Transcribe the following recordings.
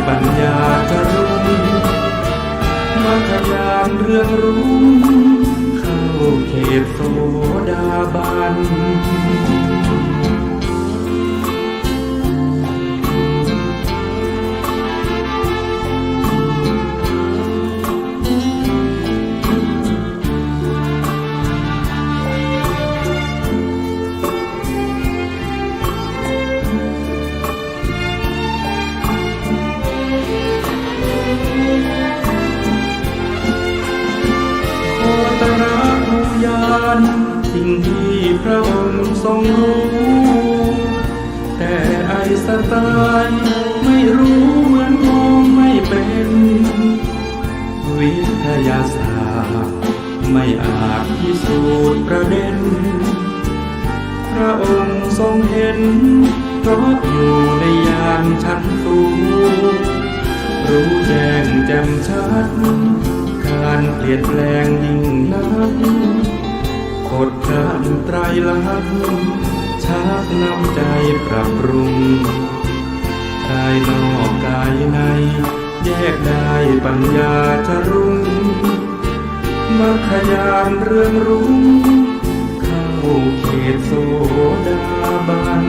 ปัญญาจะรุ่งมาขยานเรื่องรุ่งเข้าเขตโสดาบันสิ่งที่พระองค์ทรงรู้แต่ไอน์สไตน์ไม่รู้เหมือนมองไม่เป็นวิทยาศาสตร์ไม่อาจพิสูจน์ประเด็นพระองค์ทรงเห็นเพราะอยู่ในยานชั้นสูงรู้แจ้งแจ่มชัดการเปลี่ยนแปลงยิ่งนักกฎการไตรลักษณ์ชักนำใจปรับปรุงกายนอกกายในแยกได้ปัญญาจะรุ่งมัคคยานเรื่องรุ่งเข้าเขตโสดาบัน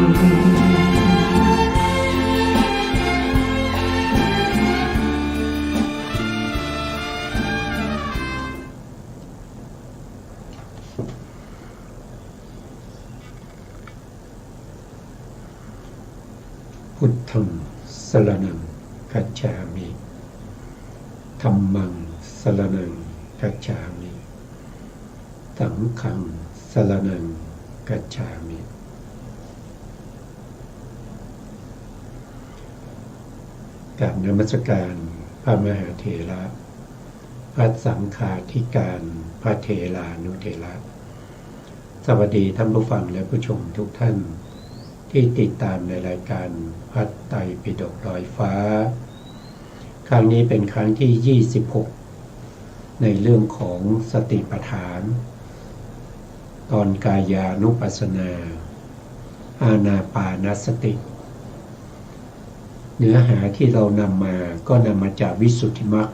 พุทธังสรณังคัจฉามิธัมมังสรณังคัจฉามิสังฆังสรณังคัจฉามิกราบนมัสการพระมหาเถระพระสังฆาธิการพระเถรานุเถระสวัสดีท่านผู้ฟังและผู้ชมทุกท่านที่ติดตามในรายการพระไตรปิฎกลอยฟ้าครั้งนี้เป็นครั้งที่26ในเรื่องของสติปัฏฐานตอนกายานุปัสสนาอานาปานสติเนื้อหาที่เรานำมาก็นำมาจากวิสุทธิมรรค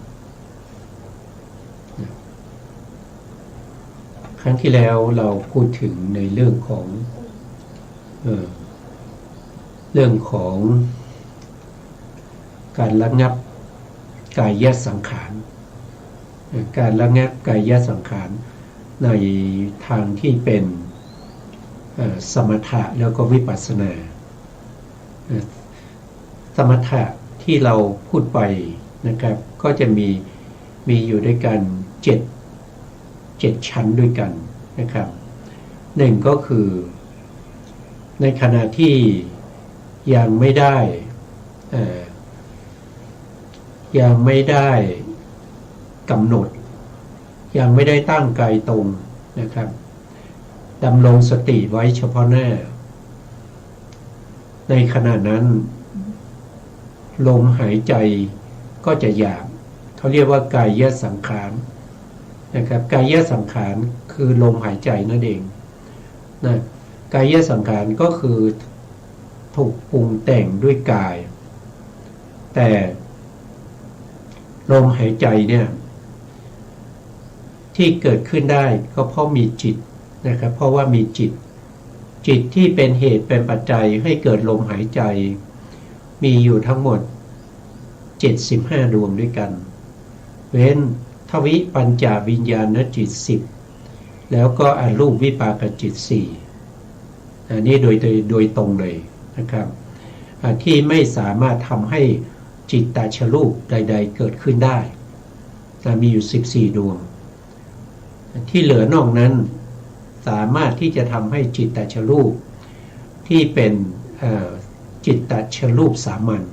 ครั้งที่แล้วเราพูดถึงในเรื่องของการระงับกายสังขารการระงับกายสังขารในทางที่เป็นสมถะแล้วก็วิปัสสนาสมถะที่เราพูดไปนะครับก็จะมีอยู่ด้วยกัน7ชั้นด้วยกันนะครับหนึ่งก็คือในขณะที่ยังไม่ได้กำหนดยังไม่ได้ตั้งกายตรงนะครับดำรงสติไว้เฉพาะหน้าในขณะนั้นลมหายใจก็จะหยาบเขาเรียกว่ากายสังขารนะครับกายสังขารคือลมหายใจนั่นเองนะกายสังขารก็คือถูกปรุงแต่งด้วยกายแต่ลมหายใจเนี่ยที่เกิดขึ้นได้ก็เพราะมีจิตนะครับเพราะว่ามีจิตที่เป็นเหตุเป็นปัจจัยให้เกิดลมหายใจมีอยู่ทั้งหมด75ดวงด้วยกันเว้นทวิปัญจวิญญาณจิต10แล้วก็อรูปวิปากจิต4อันนี้โดยตรงเลยนะครับที่ไม่สามารถทำให้จิตตชรูปใดๆเกิดขึ้นได้มีอยู่14ดวงที่เหลือนอกนั้นสามารถที่จะทำให้จิตตชรูปที่เป็นจิตตชรูปสามัญ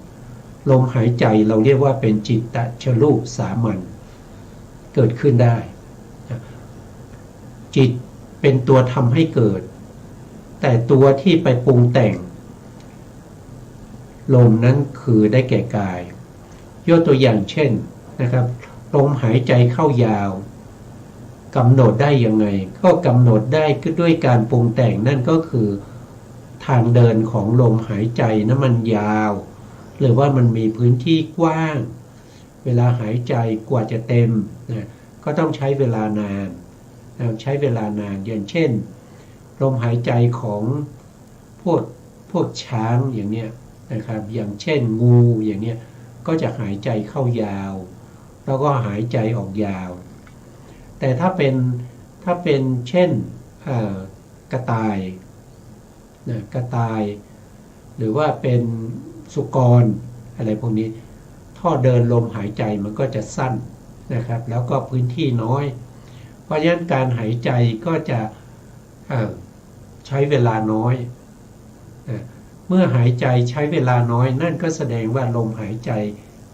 ลมหายใจเราเรียกว่าเป็นจิตตชรูปสามัญเกิดขึ้นได้จิตเป็นตัวทำให้เกิดแต่ตัวที่ไปปรุงแต่งลมนั้นคือได้แก่กายยกตัวอย่างเช่นนะครับลมหายใจเข้ายาวกำหนดได้ยังไงก็กำหนดได้ด้วยการปรุงแต่งนั่นก็คือทางเดินของลมหายใจนั้นมันยาว หรือว่ามันมีพื้นที่กว้างเวลาหายใจกว่าจะเต็มนะก็ต้องใช้เวลานานใช้เวลานานอย่างเช่นลมหายใจของพวกช้างอย่างเนี้ยนะครับอย่างเช่นงูอย่างเนี้ยก็จะหายใจเข้ายาวแล้วก็หายใจออกยาวแต่ถ้าเป็นเช่นกระต่ายนะกระต่ายหรือว่าเป็นสุกรอะไรพวกนี้ท่อเดินลมหายใจมันก็จะสั้นนะครับแล้วก็พื้นที่น้อยเพราะฉะนั้นการหายใจก็จะใช้เวลาน้อยเมื่อหายใจใช้เวลาน้อยนั่นก็แสดงว่าลมหายใจ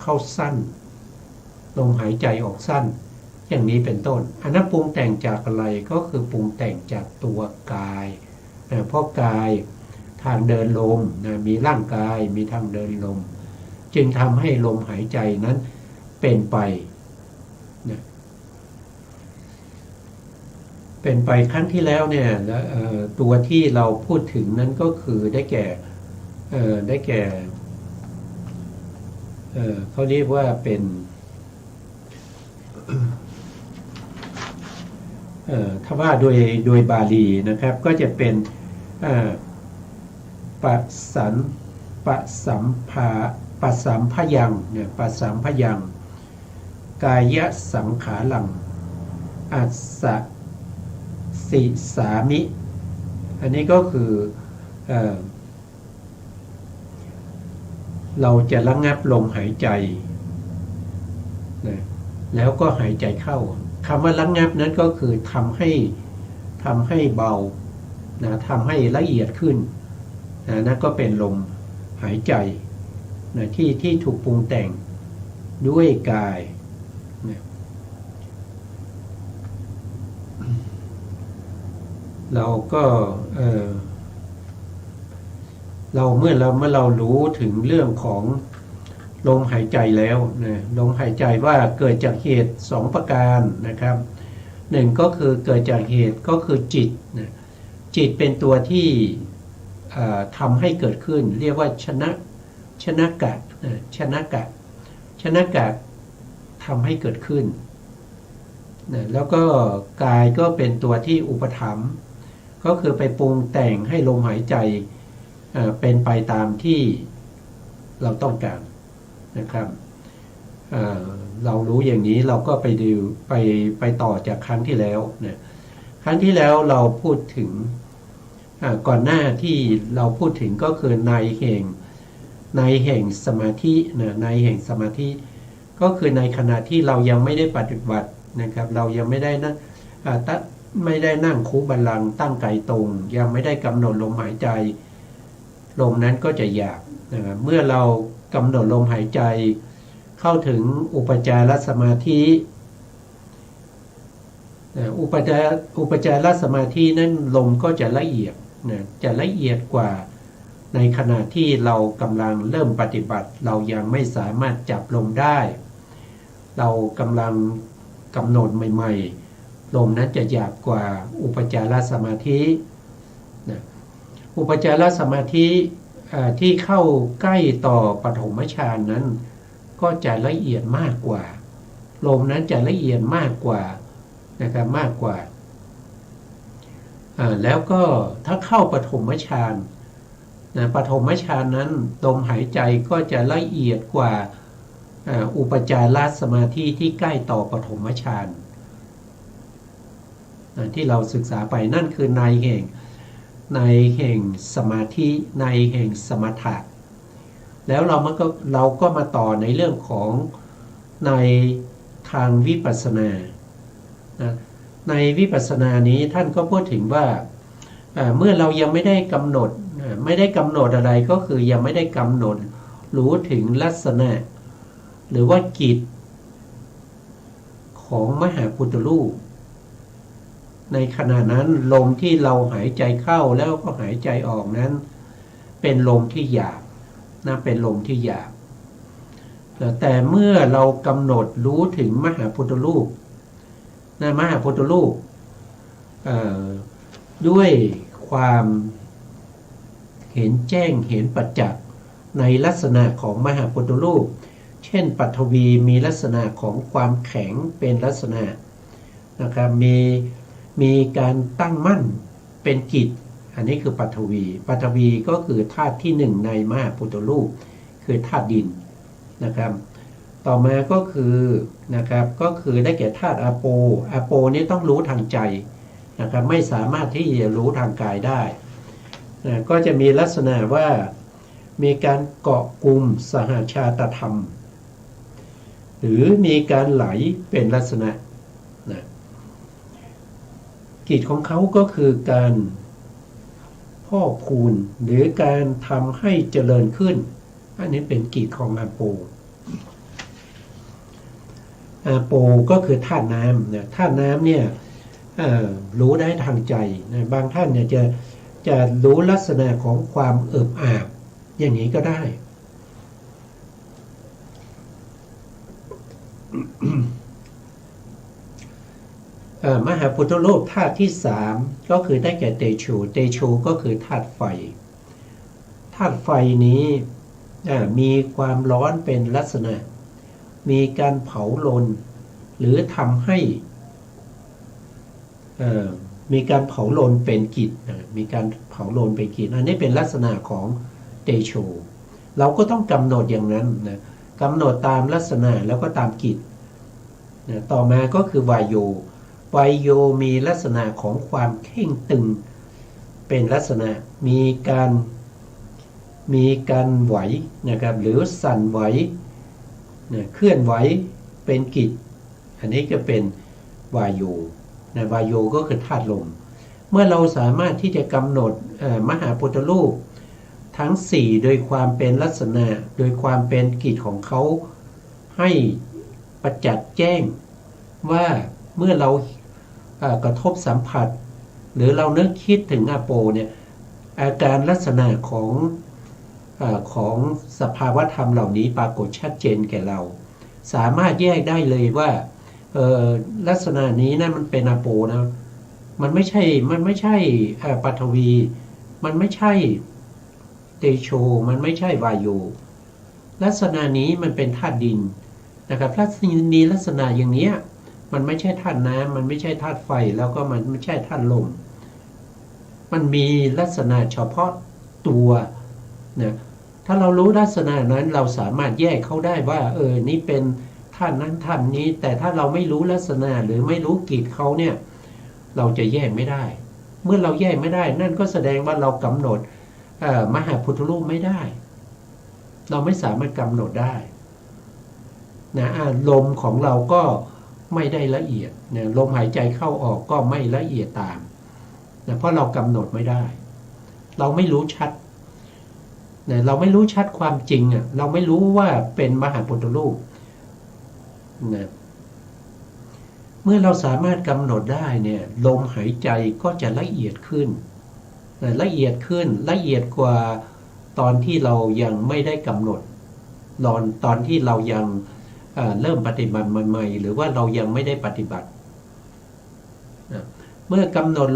เข้าสั้นลมหายใจออกสั้นอย่างนี้เป็นต้นอันนั้นปรุงแต่งจากอะไรก็คือปรุงแต่งจากตัวกายเพราะกายทางเดินลมมีร่างกายมีทางเดินลมจึงทำให้ลมหายใจนั้นเป็นไปเป็นไปครั้งที่แล้วเนี่ยตัวที่เราพูดถึงนั้นก็คือได้แก่เขาเรียกว่าเป็นถ้าว่าโดยบาลีนะครับก็จะเป็นปัสสัมพยังเนี่ยปัสสัมพยังกายสังขารังอัสสะสิสามิอันนี้ก็คือเราจะระงับลมหายใจนะแล้วก็หายใจเข้าคำว่าระงับนั้นก็คือทำให้เบานะทำให้ละเอียดขึ้นนะนั่นก็เป็นลมหายใจนะที่ถูกปรุงแต่งด้วยกายนะเราก็เมื่อเรารู้ถึงเรื่องของลมหายใจแล้วนะลมหายใจว่าเกิดจากเหตุ2ประการนะครับ1ก็คือเกิดจากเหตุก็คือจิตนะจิตเป็นตัวที่ทำให้เกิดขึ้นเรียกว่าชนะกะทำให้เกิดขึ้นนะแล้วก็กายก็เป็นตัวที่อุปถัมภ์ก็คือไปปรุงแต่งให้ลมหายใจเป็นไปตามที่เราต้องการนะครับเรารู้อย่างนี้เราก็ไปต่อจากครั้งที่แล้วนะครั้งที่แล้วเราพูดถึงก่อนหน้าที่เราพูดถึงก็คือในแห่งสมาธินะในแห่งสมาธิก็คือในขณะที่เรายังไม่ได้ปฏิบัตินะครับเรายังไม่ได้นั่งคูบัลลังก์ตั้งกายตรงยังไม่ได้กำหนดลมหายใจลมนั้นก็จะหยาบนะครับเมื่อเรากำหนดลมหายใจเข้าถึงอุปจารสมาธิอุปจารสมาธินั้นลมก็จะละเอียดนะจะละเอียดกว่าในขณะที่เรากำลังเริ่มปฏิบัติเรายังไม่สามารถจับลมได้เรากำลังกำหนดใหม่ๆลมนั้นจะหยาบกว่าอุปจารสมาธินะอุปจารสมาธิที่เข้าใกล้ต่อปฐมฌานนั้นก็จะละเอียดมากกว่าลมนั้นจะละเอียดมากกว่านะครับมากกว่าแล้วก็ถ้าเข้าปฐมฌานนะปฐมฌานนั้นลมหายใจก็จะละเอียดกว่าอุปจารสมาธิที่ใกล้ต่อปฐมฌานที่เราศึกษาไปนั่นคือในแห่งสมาธิในแห่งสมถะแล้วเราก็มาต่อในเรื่องของในทางวิปัสสนาในวิปัสสนานี้ท่านก็พูดถึงว่าเมื่อเรายังไม่ได้กำหนดอะไรก็คือยังไม่ได้กำหนดรู้ถึงลักษณะหรือว่ากิจของมหาพุทธรูปในขณะนั้นลมที่เราหายใจเข้าแล้วก็หายใจออกนั้นเป็นลมที่หยาบนะเป็นลมที่หยาบแต่เมื่อเรากำหนดรู้ถึงมหาพุทธรูปนะมหาพุทธรูปด้วยความเห็นแจ้งเห็นประจักษ์ ในลักษณะของมหาพุทธรูปเช่นปฐวีมีลักษณะของความแข็งเป็นลักษณะนะครับมีการตั้งมั่นเป็นกิจอันนี้คือปฐวีก็คือธาตุที่หนึ่งในมหาพุทธรูปคือธาตุดินนะครับต่อมาก็คือนะครับก็คือได้แก่ธาตุอาโปนี้ต้องรู้ทางใจนะครับไม่สามารถที่จะรู้ทางกายได้นะก็จะมีลักษณะว่ามีการเกาะกลุ่มสหชาตธรรมหรือมีการไหลเป็นลักษณะนะกิจของเขาก็คือการพอกพูนหรือการทำให้เจริญขึ้นอันนี้เป็นกิจของอาโปก็คือธาตุน้ำนะธาตุน้ำเนี่ยรู้ได้ทางใจนะบางท่านเนี่ยจะรู้ลักษณะของความเอิบอาบอย่างนี้ก็ได้ มหาพุทธรูปธาตุที่สามก็คือได้แก่เตโชก็คือธาตุไฟธาตุไฟนี้มีความร้อนเป็นลักษณะมีการเผาลนหรือทำให้มีการเผาลนเป็นกิจมีการเผาลนเป็นกิจอันนี้เป็นลักษณะของเตโชเราก็ต้องกำหนดอย่างนั้นนะกำหนดตามลักษณะแล้วก็ตามกิจต่อมาก็คือวายโยมีลักษณะของความเข่งตึงเป็นลักษณะมีการไหวนะครับหรือสั่นไหวเคลื่อนไหวเป็นกิจอันนี้ก็เป็นวายโยนะวายโยก็คือธาตุลมเมื่อเราสามารถที่จะกำหนดมหาพุทธรูปทั้ง4โดยความเป็นลักษณะโดยความเป็นกิจของเขาให้ประจักษ์แจ้งว่าเมื่อเรากระทบสัมผัสหรือเรานึกคิดถึงอาโปเนี่ยอาการลักษณะของสภาวธรรมเหล่านี้ปรากฏชัดเจนแก่เราสามารถแยกได้เลยว่าลักษณะนี้นะมันเป็นอาโปนะมันไม่ใช่ปฐวีมันไม่ใช่เตโชมันไม่ใช่วายโยลักษณะนี้มันเป็นธาตุดินนะครับลักษณะอย่างนี้มันไม่ใช่ธาตุน้ำมันไม่ใช่ธาตุไฟแล้วก็มันไม่ใช่ธาตุลมมันมีลักษณะเฉพาะตัวนะถ้าเรารู้ลักษณะนั้นเราสามารถแยกเขาได้ว่านี่เป็นธาตุนั้นธาตุนี้แต่ถ้าเราไม่รู้ลักษณะหรือไม่รู้กิจเขาเนี่ยเราจะแยกไม่ได้เมื่อเราแยกไม่ได้นั่นก็แสดงว่าเรากำหนดมหาพุทธรูปไม่ได้เราไม่สามารถกำหนดได้นะลมของเราก็ไม่ได้ละเอียดนะลมหายใจเข้าออกก็ไม่ละเอียดตามนะเพราะเรากำหนดไม่ได้เราไม่รู้ชัดนะเราไม่รู้ชัดความจริงเราไม่รู้ว่าเป็นมหาพุทธรูปนะเมื่อเราสามารถกำหนดได้เนี่ยลมหายใจก็จะละเอียดขึ้นนะละเอียดกว่าตอนที่เรายังไม่ได้กำหนดตอนที่เรายังเริ่มปฏิบัติใหม่ๆหรือว่าเรายังไม่ได้ปฏิบัติเมื่อกำหนด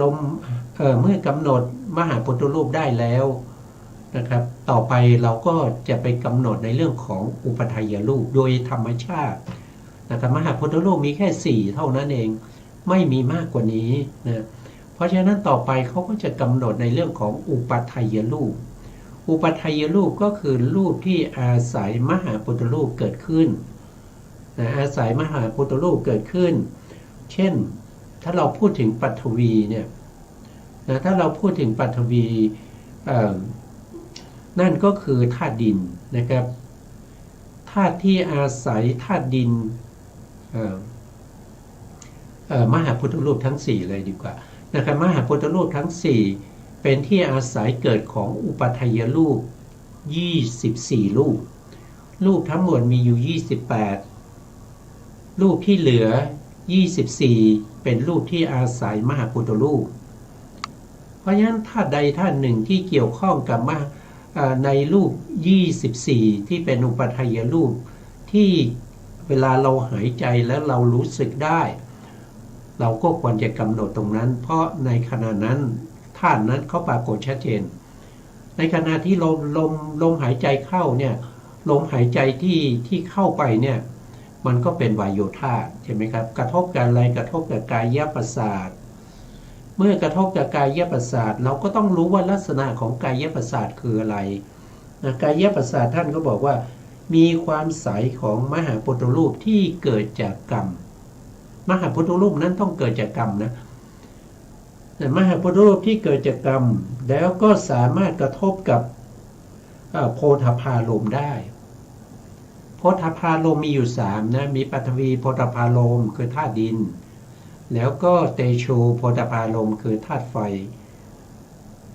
มหาพุทธรูปได้แล้วนะครับต่อไปเราก็จะไปกำหนดในเรื่องของอุปทายรูปโดยธรรมชาตินะครับมหาพุทธรูปมีแค่4เท่านั้นเองไม่มีมากกว่านี้นะเพราะฉะนั้นต่อไปเขาก็จะกำหนดในเรื่องของอุปทายรูปก็คือรูปที่อาศัยมหาพุทธรูปเกิดขึ้นนะอาศัยมหาพุทธรูปเกิดขึ้นเช่นถ้าเราพูดถึงปฐวีเนี่ยนะถ้าเราพูดถึงปฐวีนั่นก็คือธาตุดินนะครับธาตุที่อาศัยธาตุดินมหาพุทธรูปทั้ง4เลยดีกว่านะครับมหาพุทธรูปทั้ง4เป็นที่อาศัยเกิดของอุปทายรูป24รูปทั้งหมดมีอยู่28รูปที่เหลือ24เป็นรูปที่อาศัยมหาพุทธรูปเพราะฉะนั้นธาตุใดธาตุหนึ่งที่เกี่ยวข้องกับในรูป24ที่เป็นอุปทายรูปที่เวลาเราหายใจแล้วเรารู้สึกได้เราก็ควรจะกำหนดตรงนั้นเพราะในขณะนั้นธาตุนั้นเขาปรากฏชัดเจน ในขณะที่ลมหายใจเข้าเนี่ยลมหายใจที่เข้าไปเนี่ยมันก็เป็นวายโยธาใช่ไหมครับกระทบกับอะไรกระทบกับกายประสาทเมื่อกระทบกับกายประสาทเราก็ต้องรู้ว่าลักษณะของกายประสาทคืออะไรนะกายประสาทท่านก็บอกว่ามีความใสของมหาพุทธรูปที่เกิดจากกรรมมหาพุทธรูปนั้นต้องเกิดจากกรรมนะมหาพุทธรูปที่เกิดจากกรรมแล้วก็สามารถกระทบกับโพธพารมณ์ได้โพธพารมณ์มีอยู่3นะมีปฐวีโพธพารมณ์คือธาตุดินแล้วก็เตโชโพธพารมณ์คือธาตุไฟ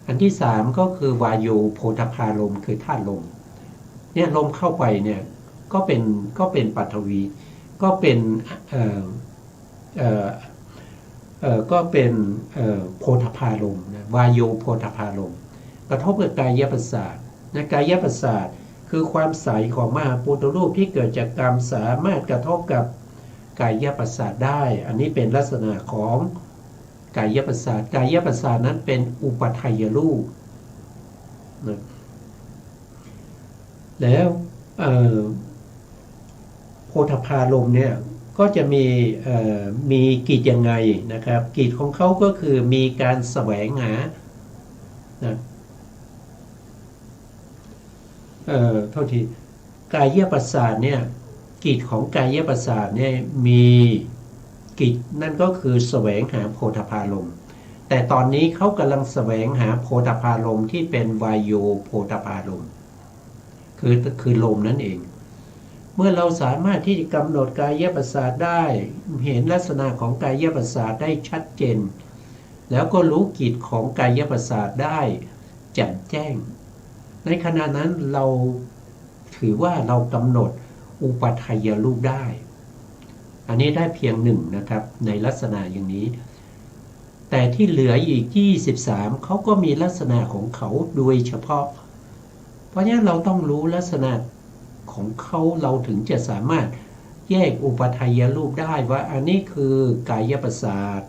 อันที่3ก็คือวายโยโพธพารมณ์คือธาตุลมเนี่ยลมเข้าไปเนี่ยก็เป็นปฐวีก็เป็นก็เป็นโพธพารมณ์นะวายโยโพธพารมณ์กระทบกับกายประสาทนะกายประสาทคือความใสของมหาพุทธรูปที่เกิดจากกรรมสามารถกระทบกับกายประสาทได้อันนี้เป็นลักษณะของกายประสาทกายประสาทนั้นเป็นอุปทัยรูปนะแล้วโพธพารมณ์เนี่ยก็จะมีกิจยังไงนะครับกิจของเขาก็คือมีการแสวงหานะเท่าที่กายประสาทเนี่ยกิจของกายประสาทเนี่ยมีกิจนั่นก็คือแสวงหาโพธพารมณ์แต่ตอนนี้เขากำลังแสวงหาโพธพารมณ์ที่เป็นวายโยโพธพารมณ์คือลมนั่นเองเมื่อเราสามารถที่จะกำหนดกายประสาทได้เห็นลักษณะของกายประสาทได้ชัดเจนแล้วก็รู้กิจของกายประสาทได้แจ่มแจ้งในขณะนั้นเราถือว่าเรากำหนดอุปทัยรูปได้อันนี้ได้เพียง1นะครับในลักษณะอย่างนี้แต่ที่เหลืออีก23เขาก็มีลักษณะของเขาโดยเฉพาะเพราะฉะนั้นเราต้องรู้ลักษณะของเขาเราถึงจะสามารถแยกอุปทัยรูปได้ว่าอันนี้คือกายประสาท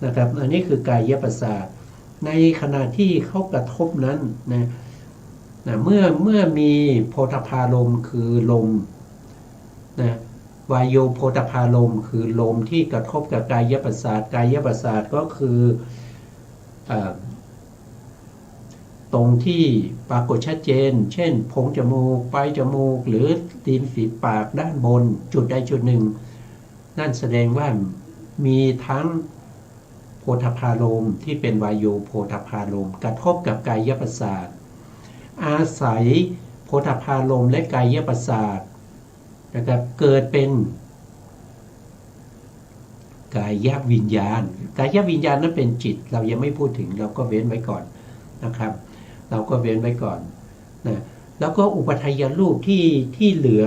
นะครับอันนี้คือกายประสาทในขณะที่เขากระทบนั้นนะเมื่อมีโพธพารมณ์คือลมนะวายโยโพธพารมณ์คือลมที่กระทบกับกายประสาทกายประสาทก็คือตรงที่ปรากฏชัดเจนเช่นโพรงจมูกปลายจมูกหรือริมฝีปากด้านบนจุดใดจุดหนึ่งนั่นแสดงว่ามีทั้งโพธพารมณ์ที่เป็นวายโยโพธพารมณ์กระทบกับกายประสาทอาศัยโพธพารมณ์และกายประสาทนะครับเกิดเป็นกายวิญญาณกายวิญญาณนั้นเป็นจิตเรายังไม่พูดถึงเราก็เว้นไว้ก่อนนะครับเราก็เว้นไว้ก่อนนะแล้วก็อุปทัยรูปที่เหลือ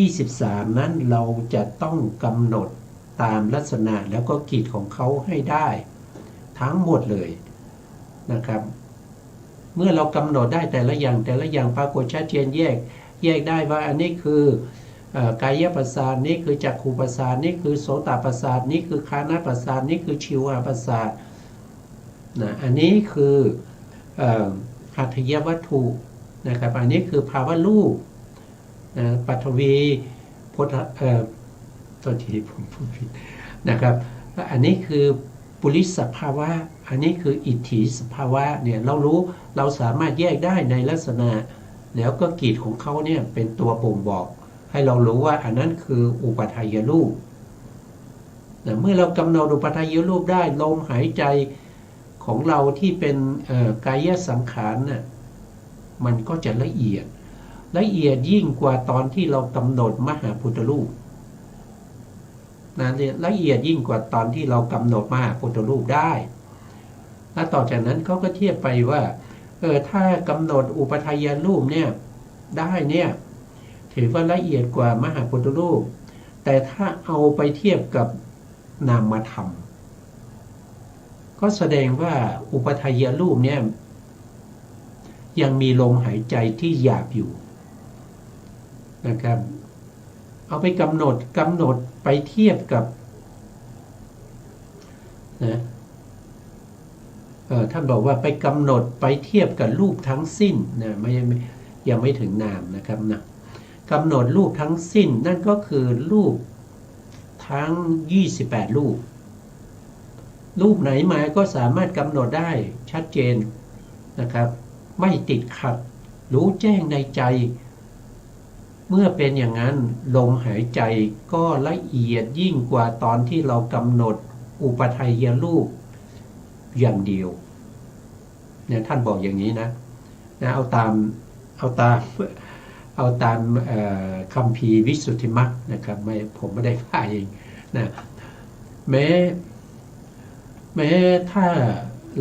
23นั้นเราจะต้องกำหนดตามลักษณะแล้วก็กิจของเขาให้ได้ทั้งหมดเลยนะครับเมื่อเรากำหนดได้แต่ละอย่างปรากฏชัดเจนแยกได้ว่าอันนี้คือกายประสาทนี้คือจักขุประสาทนี้คือโสตประสาทนี้คือคานประสาทนี้คือชิวหประสาทนะอันนี้คือหัตถยวัตถุนะครับอันนี้คือภาวะรูปปฐวีโพธตัวที่ผมพูดผิดนะครับอันนี้คือปุริสภาวะอันนี้คืออิทธิสภาวะเนี่ยเรารู้เราสามารถแยกได้ในลักษณะแล้วก็กิจของเขาเนี่ยเป็นตัวบ่งบอกให้เรารู้ว่าอันนั้นคืออุปทัยรูปเมื่อเรากำหนดอุปทัยรูปได้ลมหายใจของเราที่เป็นกายสังขารน่ะมันก็จะละเอียดยิ่งกว่าตอนที่เรากำหนดมหาพุทธรูปนะละเอียดยิ่งกว่าตอนที่เรากำหนดมหาพุทธรูปได้และต่อจากนั้นเขาก็เทียบไปว่าถ้ากำหนดอุปทัยรูปเนี่ยได้เนี่ยถือว่าละเอียดกว่ามหาพุทธรูปแต่ถ้าเอาไปเทียบกับนามธรรมก็แสดงว่าอุปทัยรูปเนี่ยยังมีลมหายใจที่หยาบอยู่นะครับเอาไปกำหนดไปเทียบกับนะ ท่านบอกว่าไปกำหนดไปเทียบกับรูปทั้งสิ้นนะไม่ยังไม่ถึงนามนะครับนะกำหนดรูปทั้งสิ้นนั่นก็คือรูปทั้ง28รูปรูปไหนมาก็สามารถกำหนดได้ชัดเจนนะครับไม่ติดขัดรู้แจ้งในใจเมื่อเป็นอย่างนั้นลมหายใจก็ละเอียดยิ่งกว่าตอนที่เรากำหนดอุปทัยยรูปอย่างเดียวเนี่ยท่านบอกอย่างนี้นะเอาตามคัมภีร์วิสุทธิมรรคนะครับผมไม่ได้ว่าเองนะแม้ถ้า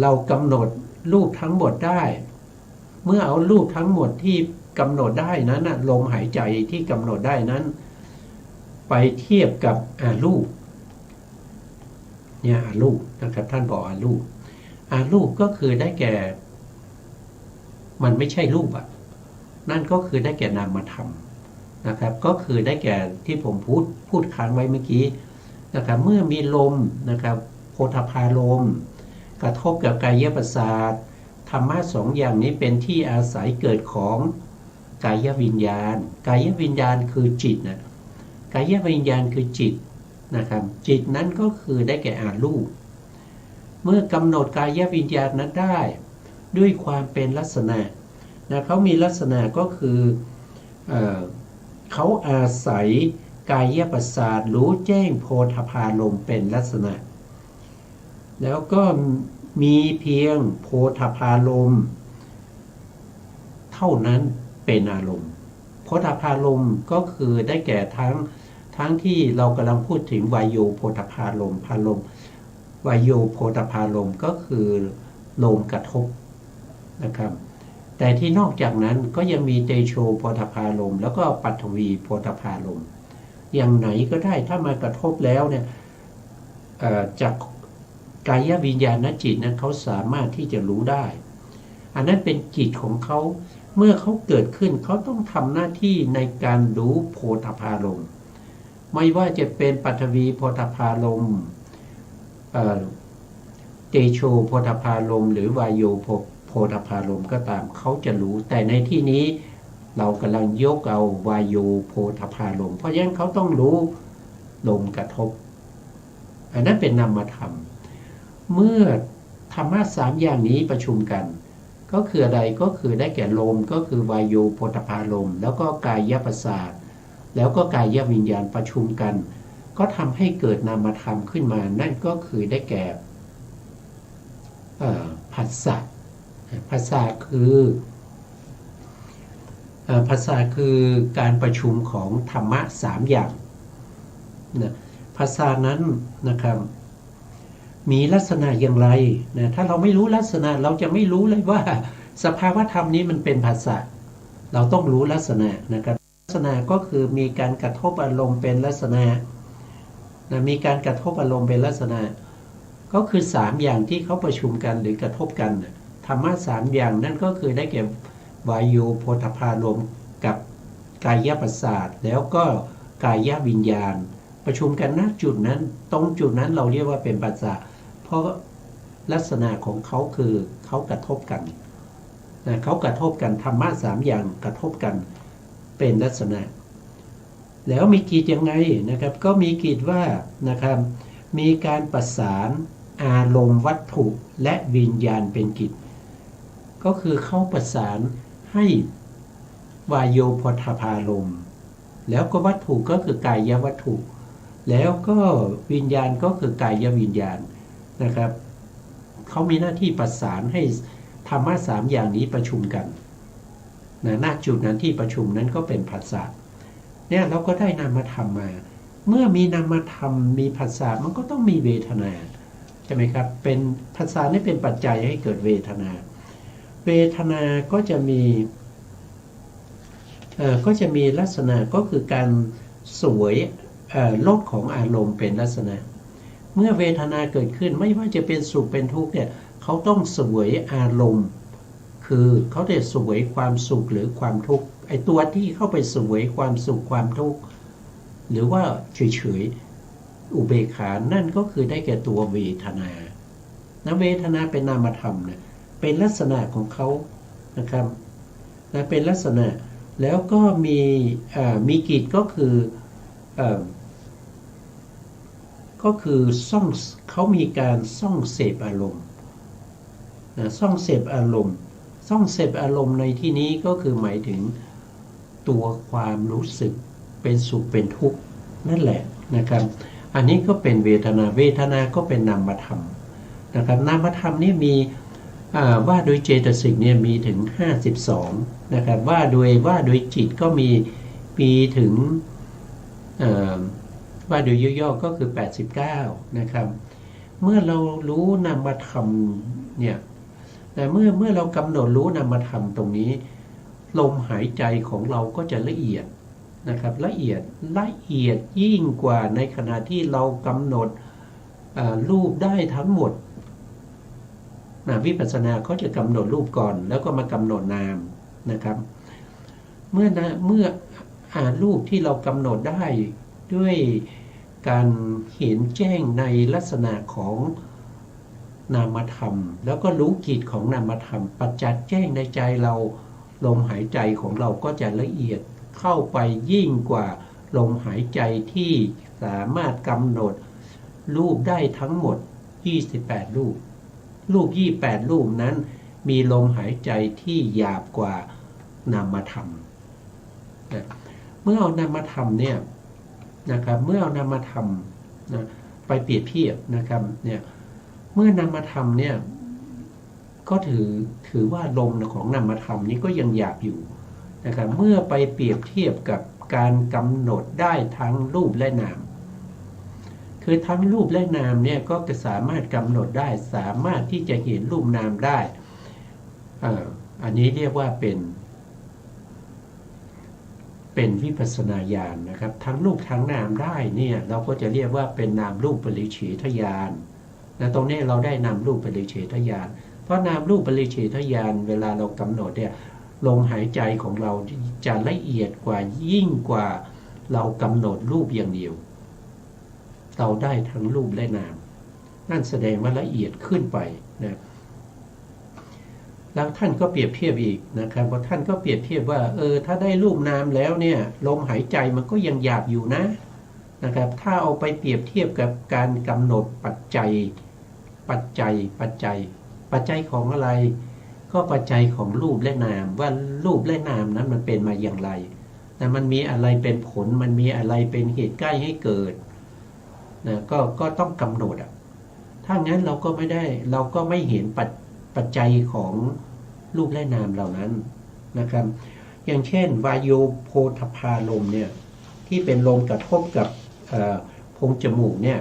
เรากำหนดรูปทั้งหมดได้เมื่อเอารูปทั้งหมดที่กำหนดได้นั้นลมหายใจที่กำหนดได้นั้นไปเทียบกับรูปเนี่ยรูปนะครับท่านบอกรูปก็คือได้แก่มันไม่ใช่รูปนั่นก็คือได้แก่นามธรรมนะครับก็คือได้แก่ที่ผมพูดค้างไว้เมื่อกี้นะครับเมื่อมีลมนะครับโพธพารมณ์กระทบกับกายประสาทธรรมะสองอย่างนี้เป็นที่อาศัยเกิดของกายวิญญาณคือจิตนะกายวิญญาณคือจิตนะครับจิตนั้นก็คือได้แก่รูปเมื่อกำหนดกายวิญญาณนั้นได้ด้วยความเป็นลักษณะนะเขามีลักษณะก็คือเขาอาศัยกายประสาทรู้แจ้งโพธพารมณ์เป็นลักษณะแล้วก็มีเพียงโพธพารมณ์เท่านั้นเป็นอารมณ์โพธพารมณ์ก็คือได้แก่ทั้งที่เรากำลังพูดถึงวายโยโพธพารมณ์วายโยโพธพารมณ์ก็คือลมกระทบนะครับแต่ที่นอกจากนั้นก็ยังมีเตโชโพธพารมณ์แล้วก็ปัทวีโพธพารมณ์อย่างไหนก็ได้ถ้ามากระทบแล้วเนี่ยจากกายวิญญาณจิตนั้นเขาสามารถที่จะรู้ได้อันนั้นเป็นจิตของเขาเมื่อเขาเกิดขึ้นเขาต้องทำหน้าที่ในการรู้โพธพารมณ์ไม่ว่าจะเป็นปัทวีโพธพารมณ์เตโชโพธพารมณ์หรือวายโยโพธพารมณ์ก็ตามเขาจะรู้แต่ในที่นี้เรากำลังยกเอาวายโยโพธพารมณ์เพราะฉะนั้นเขาต้องรู้ลมกระทบอันนั้นเป็นนามธรรมเมื่อธรรมะสามอย่างนี้ประชุมกันก็คืออะไรก็คือได้แก่ลมก็คือวายโยโพธพารมณ์แล้วก็กายประสาทแล้วก็กายวิญญาณประชุมกันก็ทำให้เกิดนามธรรมขึ้นมานั่นก็คือได้แก่ผัสสะคือการประชุมของธรรมะสามอย่างนะภาษานั้นนะครับมีลักษณะอย่างไรนะถ้าเราไม่รู้ลักษณะเราจะไม่รู้เลยว่าสภาวธรรมนี้มันเป็นภาษาเราต้องรู้ลักษณะนะครับลักษณะก็คือมีการกระทบอารมณ์เป็นลักษณะนะมีการกระทบอารมณ์เป็นลักษณะก็คือ3อย่างที่เขาประชุมกันหรือกระทบกันธรรมะ3อย่างนั่นก็คือได้แก่วายโยโพธพารมณ์กับกายประสาทแล้วก็กายวิญญาณประชุมกันณจุดนั้นตรงจุดนั้นเราเรียกว่าเป็นปัสสะเพราะลักษณะของเขาคือเขากระทบกันนะเขากระทบกันธรรมะ3อย่างกระทบกันเป็นลักษณะแล้วมีกิจยังไงนะครับก็มีกิจว่านะครับมีการประสานอารมณ์วัตถุและวิญญาณเป็นกิจก็คือเขาประสานให้วายโยโพธพารมณ์แล้วก็วัตถุก็คือกายวัตถุแล้วก็วิญญาณก็คือกายวิญญาณนะครับเขามีหน้าที่ประสานให้ธรรมะ3อย่างนี้ประชุมกันณจุดนั้นที่ประชุมนั้นก็เป็นผัสสะเนี่ยเราก็ได้นามธรรมมาเมื่อมีนามธรรมมีผัสสะมันก็ต้องมีเวทนาใช่ไหมครับเป็นผัสสะนี่เป็นปัจจัยให้เกิดเวทนาก็จะมีลักษณะก็คือการสวยลดของอารมณ์เป็นลักษณะเมื่อเวทนาเกิดขึ้นไม่ว่าจะเป็นสุขเป็นทุกข์เนี่ยเขาต้องสวยอารมณ์คือเขาได้สวยความสุขหรือความทุกข์ไอ้ตัวที่เข้าไปสวยความสุขความทุกข์หรือว่าเฉยๆอุเบกขานั่นก็คือได้แก่ตัวเวทนา นะเวทนาเป็นนามธรรมเนี่ยเป็นลักษณะของเขานะครับนะเป็นลักษณะแล้วก็มีกิจก็คือเขามีการส่องเสพอารมณ์นะส่องเสพอารมณ์ส่องเสพอารมณ์ในที่นี้ก็คือหมายถึงตัวความรู้สึกเป็นสุขเป็นทุกข์นั่นแหละนะครับอันนี้ก็เป็นเวทนาก็เป็นนามธรรมนะครับนามธรรมนี่มีว่าโดยเจตสิกเนี่ยมีถึง52นะครับว่าโดยจิตก็มีถึงว่าโดยย่อๆก็คือ89นะครับเมื่อเรารู้นามธรรมเนี่ยแต่เมื่อเรากำหนดรู้นามธรรมตรงนี้ลมหายใจของเราก็จะละเอียดนะครับละเอียดยิ่งกว่าในขณะที่เรากำหนดรูปได้ทั้งหมดวิปัสสนาเขาจะกำหนดรูปก่อนแล้วก็มากำหนดนามนะครับเมื่อรูปที่เรากำหนดได้ด้วยการเห็นแจ้งในลักษณะของนามธรรมแล้วก็รู้กิจของนามธรรมประจักษ์แจ้งในใจเราลมหายใจของเราก็จะละเอียดเข้าไปยิ่งกว่าลมหายใจที่สามารถกำหนดรูปได้ทั้งหมด28รูป28รูปนั้นมีลมหายใจที่หยาบกว่านามธรรมเมื่อเอานามธรรมเนี่ยนะครับเมื่อเอานามธรรมนะไปเปรียบเทียบนะครับเนี่ยเมื่อนามธรรมเนี่ยก็ถือว่าลมของนามธรรมนี้ก็ยังหยาบอยู่นะครับเมื่อไปเปรียบเทียบกับการกำหนดได้ทั้งรูปและนามคือทั้งรูปและนามเนี่ยก็จะสามารถกำหนดได้สามารถที่จะเห็นรูปนามได้อันนี้เรียกว่าเป็นวิปัสสนาญาณนะครับทั้งรูปทั้งนามได้เนี่ยเราก็จะเรียกว่าเป็นนามรูปปริเฉทญาณนะตรงนี้เราได้นามรูปปริเฉทญาณเพราะนามรูปปริเฉทญาณเวลาเรากำหนดเนี่ยลมหายใจของเราจะละเอียดกว่ายิ่งกว่าเรากำหนดรูปอย่างเดียวเราได้ทั้งรูปและนามนั่นแสดงว่าละเอียดขึ้นไปนะแล้วท่านก็เปรียบเทียบอีกนะครับว่าท่านก็เปรียบเทียบว่าถ้าได้รูปนามแล้วเนี่ยลมหายใจมันก็ยังหยาบอยู่นะครับถ้าเอาไปเปรียบเทียบกับการกำหนดปัจจัยของอะไรก็ปัจจัยของรูปและนามว่ารูปและนามนั้นมันเป็นมาอย่างไรแต่มันมีอะไรเป็นผลมันมีอะไรเป็นเหตุใกล้ให้เกิดนะก็ต้องกำหนดถ้างั้นเราก็ไม่เห็นปัจจัยของรูปและนามเหล่านั้นนะครับอย่างเช่นวายโยโพธพาลมเนี่ยที่เป็นลมกระทบกับโพรงจมูกเนี่ย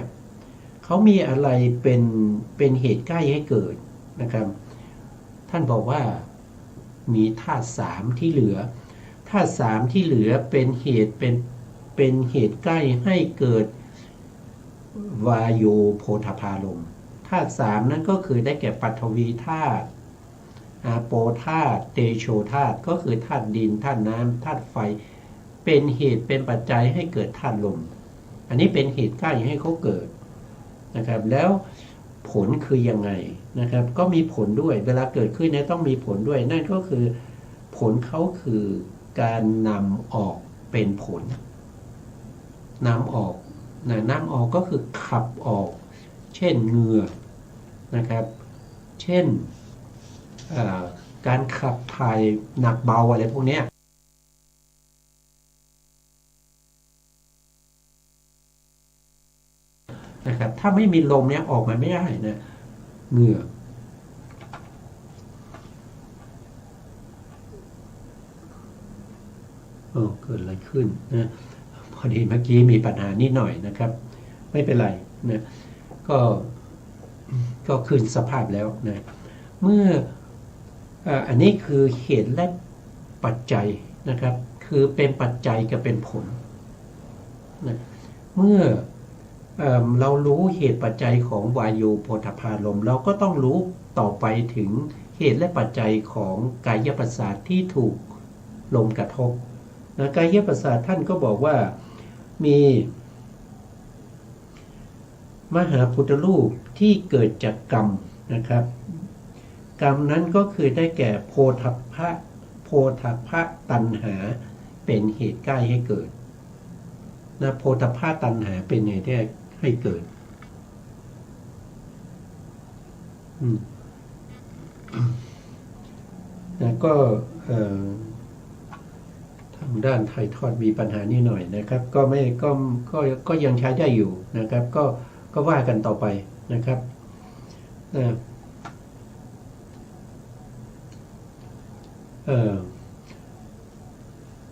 เขามีอะไรเป็นเหตุใกล้ให้เกิดนะครับท่านบอกว่ามีธาตุ3ที่เหลือธาตุ3ที่เหลือเป็นเหตุใกล้ให้เกิดวายโยโพธพาลมธาตุ3นั้นก็คือได้แก่ปฐวีธาตุอาโปธาตุเตโชธาตุก็คือธาตุดินธาตุน้ำธาตุไฟเป็นเหตุเป็นปัจจัยให้เกิดธาตุลมอันนี้เป็นเหตุใกล้ให้เขาเกิดนะครับแล้วผลคือยังไงนะครับก็มีผลด้วยเวลาเกิดขึ้นเนี่ยต้องมีผลด้วยนั่นก็คือผลเขาคือการนำออกเป็นผลนำออกก็คือขับออกเช่นเหงื่อนะครับเช่นการขับถ่ายหนักเบาอะไรพวกนี้นะครับถ้าไม่มีลมเนี่ยออกมาไม่ได้นะเหงื่อเกิดอะไรขึ้นนะพอดีเมื่อกี้มีปัญหานิดหน่อยนะครับไม่เป็นไรนะก็คืนสภาพแล้วนะเมื่ออันนี้คือเหตุและปัจจัยนะครับคือเป็นปัจจัยกับเป็นผลนะเมื่อเรารู้เหตุปัจจัยของวายโยโพธพาลมเราก็ต้องรู้ต่อไปถึงเหตุและปัจจัยของกายประสาทที่ถูกลมกระทบนะกายประสาทท่านก็บอกว่ามีมหาพุทธรูปที่เกิดจากกรรม นะครับกรรมนั้นก็คือได้แก่โพธพภะตัณหาเป็นเหตุใกล้ให้เกิดนะโพธพภะตัณหาเป็นเหตุให้เกิดแล้วก็ทางด้านไทยทอดมีปัญหานิดหน่อยนะครับก็ยังใช้ได้อยู่นะครับก็ว่ากันต่อไปนะครับ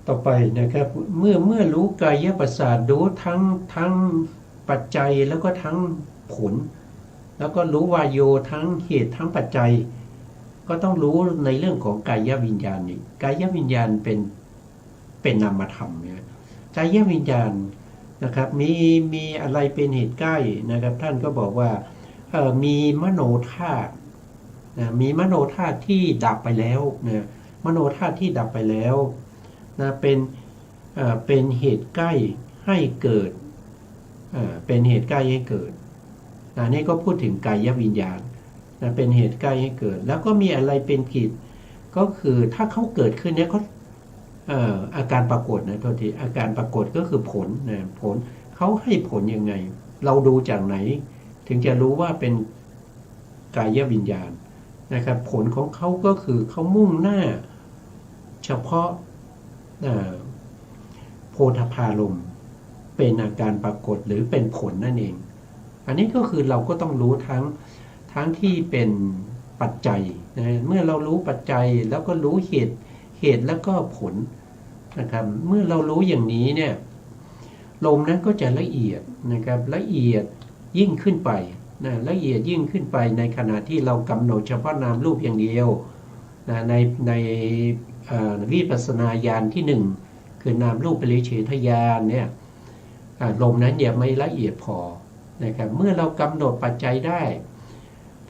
ต่อไปนะครับเมื่อรู้กายประสาทรู้ทั้งปัจจัยแล้วก็ทั้งผลแล้วก็รู้วายโยทั้งเหตุทั้งปัจจัยก็ต้องรู้ในเรื่องของกายวิญญาณนี่กายวิญญาณเป็นนามธรรมเนี่ยกายวิญญาณนะครับมีอะไรเป็นเหตุใกล้นะครับท่านก็บอกว่ามีมโนธาตุมีมโนธาตุที่ดับไปแล้วนะมโนธาตุที่ดับไปแล้วนะเป็นเหตุใกล้ให้เกิดเป็นเหตุใกล้ให้เกิดนี่ก็พูดถึงกายวิญญาณนะเป็นเหตุใกล้ให้เกิดแล้วก็มีอะไรเป็นกิจก็คือถ้าเขาเกิดขึ้นเนี่ยเขาอาการปรากฏนะโทษทีอาการปรากฏก็คือผลนะผลเขาให้ผลยังไงเราดูจากไหนถึงจะรู้ว่าเป็นกายวิญญาณนะครับผลของเขาก็คือเขามุ่งหน้าเฉพาะโพธพารมณ์เป็นอาการปรากฏหรือเป็นผลนั่นเองอันนี้ก็คือเราก็ต้องรู้ทั้งที่เป็นปัจจัยนะเมื่อเรารู้ปัจจัยแล้วก็รู้เหตุแล้วก็ผลนะครับเมื่อเรารู้อย่างนี้เนี่ยลมนั้นก็จะละเอียดนะครับละเอียดยิ่งขึ้นไปนะละเอียดยิ่งขึ้นไปในขณะที่เรากำหนดเฉพาะนามรูปอย่างเดียวนะในวิปัสสนาญาณที่1คือนามรูปปริเฉทญาณเนี่ยลมนั้นยังไม่ละเอียดพอนะครับเมื่อเรากำหนดปัจจัยได้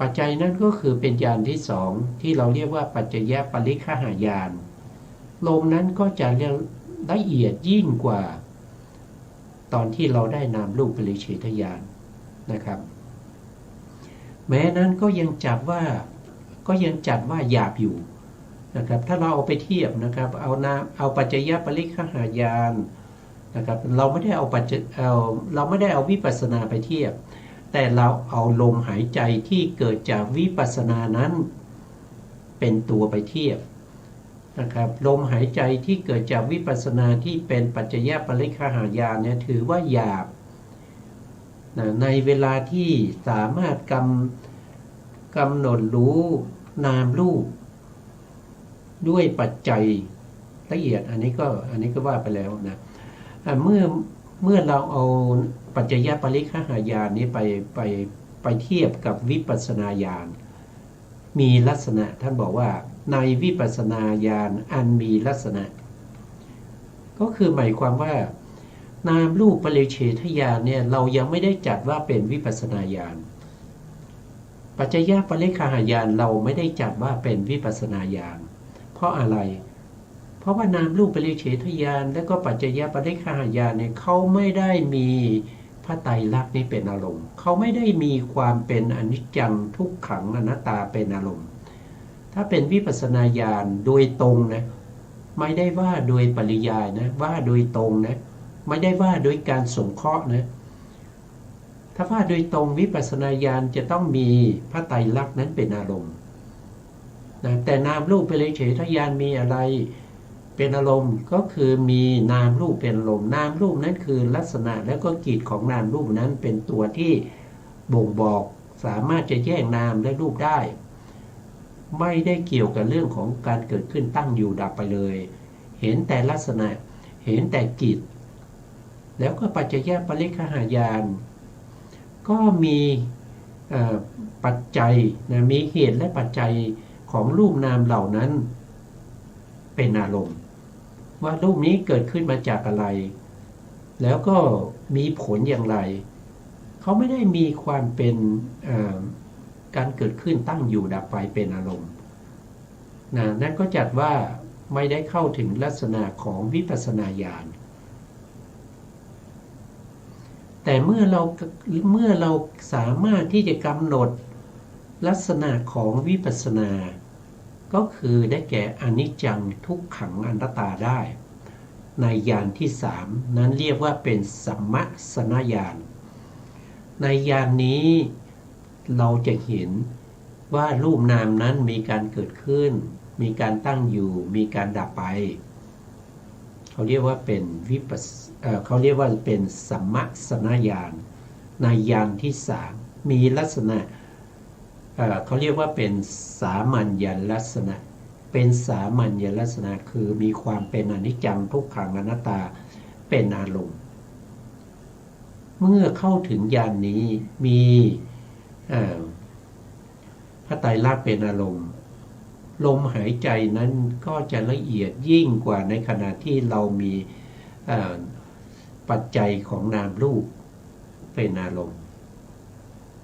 ปัจจัยนั้นก็คือเป็นญาณที่2ที่เราเรียกว่าปัจจยปริฆหญาณลมนั้นก็จะละเอียดยิ่งกว่าตอนที่เราได้นามรูปปริเฉทญาณนะครับแม้นั้นก็ยังจัดว่าหยาบอยู่นะครับถ้าเราเอาไปเทียบนะครับเอาปัจจยปริฆหญาณนะครับเราไม่ได้เอาวิปัสสนาไปเทียบแต่เราเอาลมหายใจที่เกิดจากวิปัสสนานั้นเป็นตัวไปเทียบนะครับลมหายใจที่เกิดจากวิปัสสนาที่เป็นปัจจยปริฆหญาณเนี่ยถือว่าหยาบในเวลาที่สามารถกำหนดรู้นามรูปด้วยปัจจัยละเอียดอันนี้ก็ว่าไปแล้วนะเมื่อเราเอาปัจจยปริฆหญาณนี้ไปเทียบกับวิปัสสนาญาณมีลักษณะท่านบอกว่าในวิปัสสนาญาณอันมีลักษณะก็คือหมายความว่านามรูปปริเฉทญาณเนี่ยเรายังไม่ได้จัดว่าเป็นวิปัสสนาญาณปัจจยปริฆหญาณเราไม่ได้จัดว่าเป็นวิปัสสนาญาณเพราะอะไรเพราะว่านามรูปปริเฉทญาณและก็ปัจจยปริฆหญาณเนี่ยเขาไม่ได้มีพระไตรลักษณ์นี้เป็นอารมณ์เขาไม่ได้มีความเป็นอนิจจังทุกขังอนัตตาเป็นอารมณ์ถ้าเป็นวิปัสสนาญาณโดยตรงนะไม่ได้ว่าโดยปริยายนะว่าโดยตรงนะไม่ได้ว่าโดยการสงเคราะห์นะถ้าว่าโดยตรงวิปัสสนาญาณจะต้องมีพระไตรลักษณ์นั้นเป็นอารมณ์นะแต่นามรูปปริเฉทญาณมีอะไรเป็นอารมณ์ก็คือมีนามรูปเป็นอารมณ์นามรูปนั้นคือลักษณะและก็กิจของนามรูปนั้นเป็นตัวที่บ่งบอกสามารถจะแยกนามและรูปได้ไม่ได้เกี่ยวกับเรื่องของการเกิดขึ้นตั้งอยู่ดับไปเลยเห็นแต่ลักษณะเห็นแต่กิจแล้วก็ปัจจยปริฆหญาณก็มีปัจจัยนะมีเหตุและปัจจัยของรูปนามเหล่านั้นเป็นอารมณ์ว่ารูปนี้เกิดขึ้นมาจากอะไรแล้วก็มีผลอย่างไรเขาไม่ได้มีความเป็นการเกิดขึ้นตั้งอยู่ดับไปเป็นอารมณ์นั่นก็จัดว่าไม่ได้เข้าถึงลักษณะของวิปัสสนาญาณแต่เมื่อเราสามารถที่จะกำหนด ลักษณะของวิปัสสนาก็คือได้แก่อนิจจังทุกขังอนัตตาได้ในญาณที่สามนั้นเรียกว่าเป็นสัมมัสนญาณในญาณนี้เราจะเห็นว่ารูปนามนั้นมีการเกิดขึ้นมีการตั้งอยู่มีการดับไปเขาเรียกว่าเป็นเขาเรียกว่าเป็นสัมมัสนญาณในญาณที่สามมีลักษณะเขาเรียกว่าเป็นสามัญญลักษณะเป็นสามัญญลักษณะคือมีความเป็นอนิจจังทุกขังอนัตตาเป็นอารมณ์เมื่อเข้าถึงญาณนี้มีพระไตรลักษณ์เป็นอารมณ์ลมหายใจนั้นก็จะละเอียดยิ่งกว่าในขณะที่เรามีปัจจัยของนามรูปเป็นอารมณ์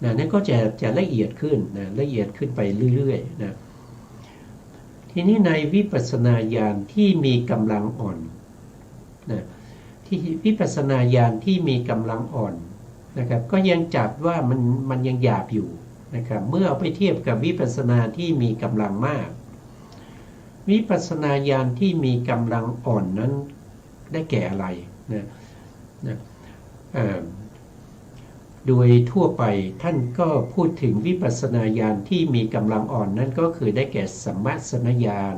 นั่นก็จะละเอียดขึ้นนะละเอียดขึ้นไปเรื่อยๆนะทีนี้ในวิปัสสนาญาณที่มีกำลังอ่อนนะที่วิปัสสนาญาณที่มีกำลังอ่อนนะครับก็ยังจัดว่ามันยังหยาบอยู่นะครับเมื่อเอาไปเทียบกับวิปัสสนาที่มีกำลังมากวิปัสสนาญาณที่มีกำลังอ่อนนั้นได้แก่อะไรนะโดยทั่วไปท่านก็พูดถึงวิปัสสนาญาณที่มีกำลังอ่อนนั้นก็คือได้แก่สัมมัสนญาณ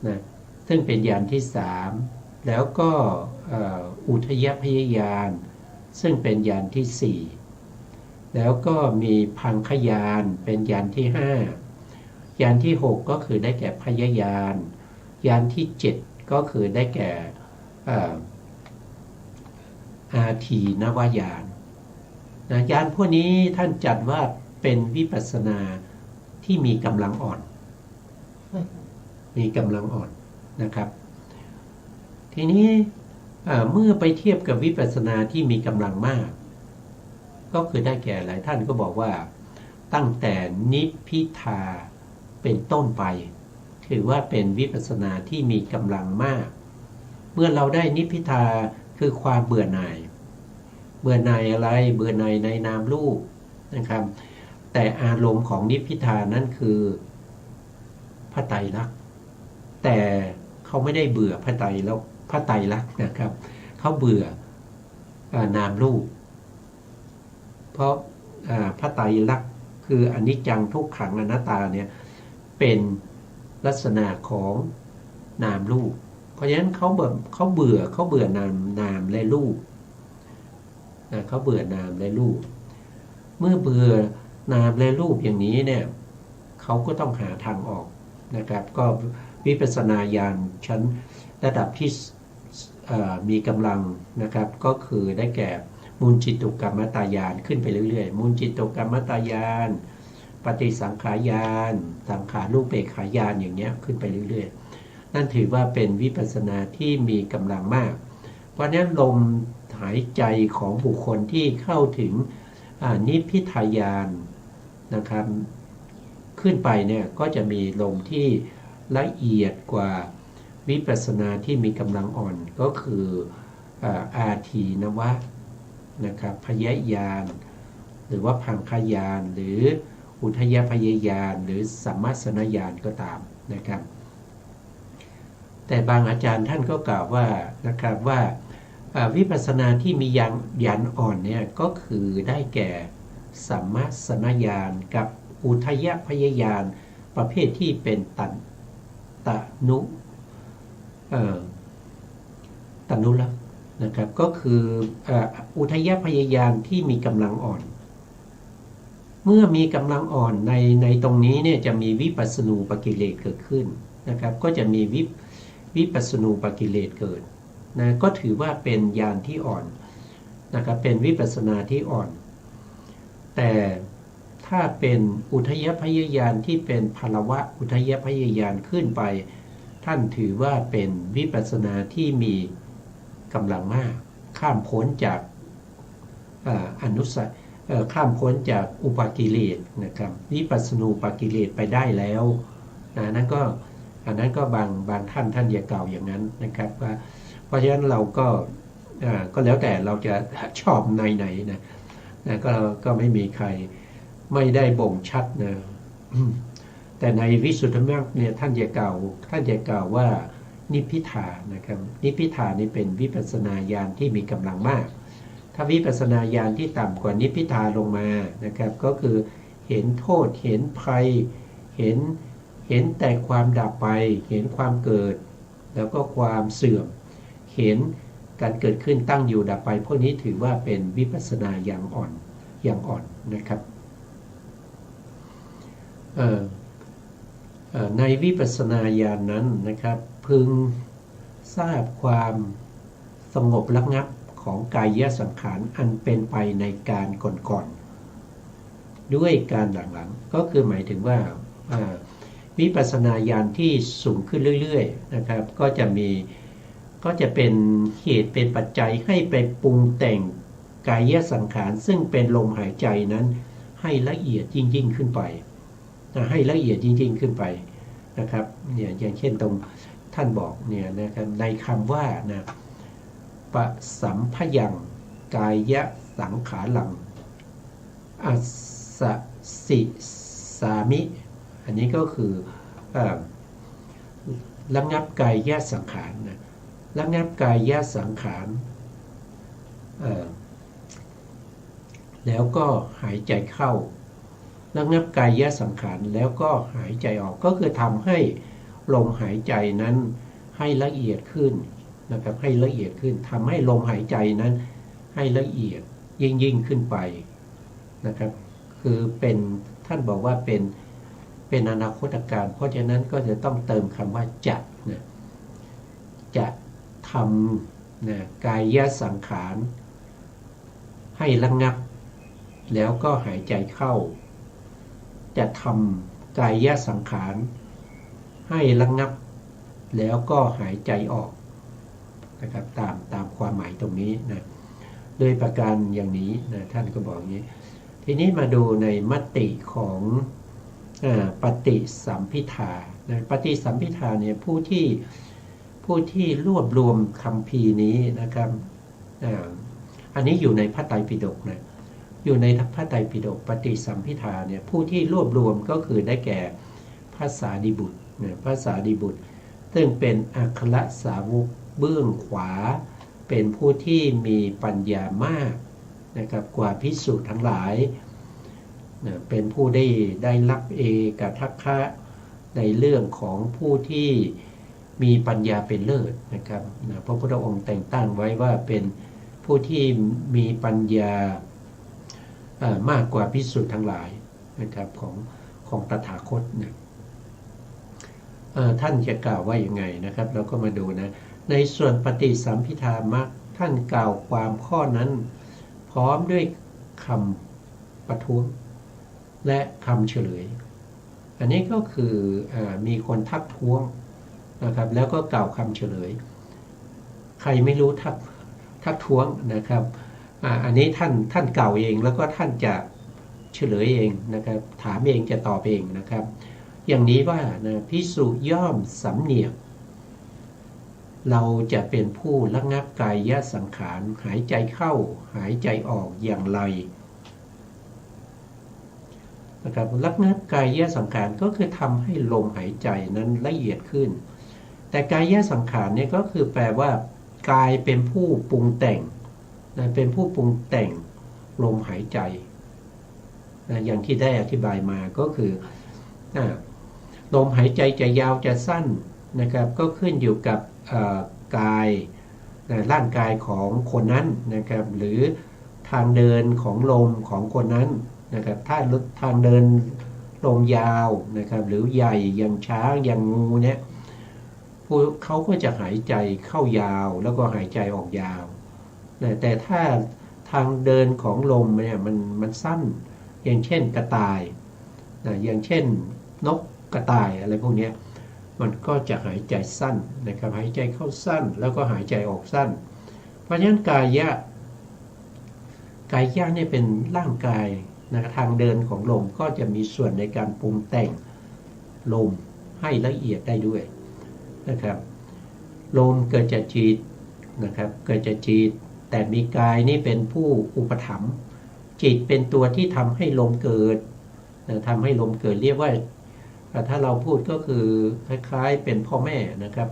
นะซึ่งเป็นญาณที่สามแล้วก็อุทยพยญาณซึ่งเป็นญาณที่สี่แล้วก็มีพังคญาณเป็นญาณที่ห้าญาณที่หกก็คือได้แก่พยญาณญาณที่เจ็ดก็คือได้แก่อาทีนวญาณญาณพวกนี้ท่านจัดว่าเป็นวิปัสสนาที่มีกำลังอ่อนนะครับทีนี้เมื่อไปเทียบกับวิปัสสนาที่มีกำลังมากก็คือได้แก่หลายท่านก็บอกว่าตั้งแต่นิพพิทาเป็นต้นไปถือว่าเป็นวิปัสสนาที่มีกำลังมากเมื่อเราได้นิพพิทาคือความเบื่อหน่ายอะไรเบื่อหน่ายในนามรูปนะครับแต่อารมณ์ของนิพพิทานั้นคือพระไตรลักษณ์แต่เขาไม่ได้เบื่อพระไตรลักษณ์นะครับเขาเบื่อนามรูปเพราะพระไตรลักษณ์คืออนิจจังทุกขังอนัตตาเนี่ยเป็นลักษณะของนามรูปเพราะฉะนั้นเขาเบื่อนามและรูปเขาเบื่อนามและรูปเมื่อเบื่อนามและรูปอย่างนี้เนี่ยเขาก็ต้องหาทางออกนะครับก็วิปัสสนาญาณชั้นระดับที่มีกำลังนะครับก็คือได้แก่มูลจิตุกรรมตญาณขึ้นไปเรื่อยๆมูลจิตุกรรมตญาณปฏิสังขารญาณสังขารูปเปกขญาณอย่างเงี้ยขึ้นไปเรื่อยๆนั่นถือว่าเป็นวิปัสสนาที่มีกำลังมากเพราะฉะนั้นลมหายใจของบุคคลที่เข้าถึงนิพพิทายานนะครับขึ้นไปเนี่ยก็จะมีลมที่ละเอียดกว่าวิปัสสนาที่มีกำลังอ่อนก็คืออาทีนวะนะครับพยญาณหรือว่าพังคญาณหรืออุทยพยญาณหรือสัมมัสนญาณก็ตามนะครับแต่บางอาจารย์ท่านก็กล่าวว่านะครับว่าวิปัสสนาที่มีญาณอ่อนเนี่ยก็คือได้แก่สัมมัสนญาณกับอุทยพยญาณประเภทที่เป็นตนุลักษณ์นะครับก็คืออุทยพยญาณที่มีกำลังอ่อนเมื่อมีกำลังอ่อนในตรงนี้เนี่ยจะมีวิปัสสนูปกิเลสเกิดขึ้นนะครับก็จะมีวิปัสสนูปกิเลสเกิดนะก็ถือว่าเป็นญาณที่อ่อนนะครับเป็นวิปัสสนาที่อ่อนแต่ถ้าเป็นอุทยพยญาณที่เป็นภลวะอุทยพยญาณขึ้นไปท่านถือว่าเป็นวิปัสสนาที่มีกำลังมากข้ามพ้นจากข้ามพ้นจากอุปกิเลสนะครับวิปัสสนูปกิเลสไปได้แล้วอันนั้นก็บางท่านอย่ากล่าวอย่างนั้นนะครับว่าเพราะฉะนั้นเราก็แล้วแต่เราจะชอบในไหนนะก็ไม่มีใคร ไม่ได้บ่งชัดนะแต่ในวิสุทธิมรรคเนี่ยท่านจะกล่าวว่านิพพิทานะครับนิพพิทานี่เป็นวิปัสสนาญาณที่มีกำลังมากถ้าวิปัสสนาญาณที่ต่ำกว่านิพพิทาลงมานะครับก็คือเห็นโทษเห็นภัยเห็นแต่ความดับไปเห็นความเกิดแล้วก็ความเสื่อมเห็นการเกิดขึ้นตั้งอยู่ดับไปพวกนี้ถือว่าเป็นวิปัสสนาอย่างอ่อนนะครับในวิปัสสนาญาณนั้นนะครับพึงทราบความสงบระงับของกายสังขารอันเป็นไปในการก่อนๆด้วยการหลังๆก็คือหมายถึงว่าวิปัสสนาญาณที่สูงขึ้นเรื่อยๆนะครับก็จะเป็นเหตุเป็นปัจจัยให้ไปปรุงแต่งกายสังขารซึ่งเป็นลมหายใจนั้นให้ละเอียดยิ่งขึ้นไปให้ละเอียดยิ่งขึ้นไปนะครับเนี่ยอย่างเช่นตรงท่านบอกเนี่ยนะครับในคำว่านะปะสัมพยังกายสังขารังอัสสิสามิอันนี้ก็คือระงับกายสังขารนะระงับกายสังขารแล้วก็หายใจเข้าระงับกายสังขารแล้วก็หายใจออกก็คือทำให้ลมหายใจนั้นให้ละเอียดขึ้นนะครับให้ละเอียดขึ้นทำให้ลมหายใจนั้นให้ละเอียดยิ่งขึ้นไปนะครับคือเป็นท่านบอกว่าเป็นอนาคตการเพราะฉะนั้นก็จะต้องเติมคำว่าจะทำนะกายสังขารให้ระงับแล้วก็หายใจเข้าจะทำกายสังขารให้ระงับแล้วก็หายใจออกนะครับตามความหมายตรงนี้นะโดยประการอย่างนี้นะท่านก็บอกอย่างนี้ทีนี้มาดูในมติของปฏิสัมภิทานะปฏิสัมภิทาเนี่ยผู้ที่รวบรวมคัมภีร์นี้นะครับอันนี้อยู่ในพระไตรปิฎกนะอยู่ในพระไตรปิฎกปฏิสัมภิทาเนี่ยผู้ที่รวบรวมก็คือได้แก่พระสารีบุตรนะพระสารีบุตรซึ่งเป็นอัครสาวกเบื้องขวาเป็นผู้ที่มีปัญญามากนะครับกว่าภิกษุทั้งหลายนะเป็นผู้ได้รับเอกทัคคะในเรื่องของผู้ที่มีปัญญาเป็นเลิศนะครับนะพระพุทธองค์แต่งตั้งไว้ว่าเป็นผู้ที่มีปัญญามากกว่าภิกษุทั้งหลายนะครับของตถาคตนะท่านจะกล่าวว่ายังไงนะครับเราก็มาดูนะในส่วนปฏิสัมภิทามรรคท่านกล่าวความข้อนั้นพร้อมด้วยคำประท้วงและคำเฉลยอันนี้ก็คือมีคนทักท้วงนะครับแล้วก็กล่าวคำเฉลยใครไม่รู้ทักท้วงนะครับอันนี้ท่านกล่าวเองแล้วก็ท่านจะเฉลยเองนะครับถามเองจะตอบเองนะครับอย่างนี้ว่านะภิกษุย่อมสำเนียกเราจะเป็นผู้ระงับกายสังขารหายใจเข้าหายใจออกอย่างไรนะครับระงับกายสังขารก็คือทำให้ลมหายใจนั้นละเอียดขึ้นแต่กายสังขารเนี่ยก็คือแปลว่ากายเป็นผู้ปรุงแต่งนะเป็นผู้ปรุงแต่งลมหายใจนะอย่างที่ได้อธิบายมาก็คือลมหายใจจะยาวจะสั้นนะครับก็ขึ้นอยู่กับกายร่างกายของคนนั้นนะครับหรือทางเดินของลมของคนนั้นนะครับถ้าทางเดินลมยาวนะครับหรือใหญ่อย่างช้างอย่างงูเนี่ยเขาก็จะหายใจเข้ายาวแล้วก็หายใจออกยาวแต่ถ้าทางเดินของลมเนี่ยมันสั้นอย่างเช่นกระต่ายอย่างเช่นนกกระต่ายอะไรพวกนี้มันก็จะหายใจสั้นนะครับหายใจเข้าสั้นแล้วก็หายใจออกสั้นเพราะฉะนั้นกายะเนี่ยเป็นร่างกายนะทางเดินของลมก็จะมีส่วนในการปรุงแต่งลมให้ละเอียดได้ด้วยนะครับลมเกิดจากจิตนะครับเกิดจากจิตแต่มีกายนี่เป็นผู้อุปถัมภ์จิตเป็นตัวที่ทำให้ลมเกิด ทำให้ลมเกิดเรียกว่าถ้าเราพูดก็คือคล้ายๆเป็นพ่อแม่นะครับ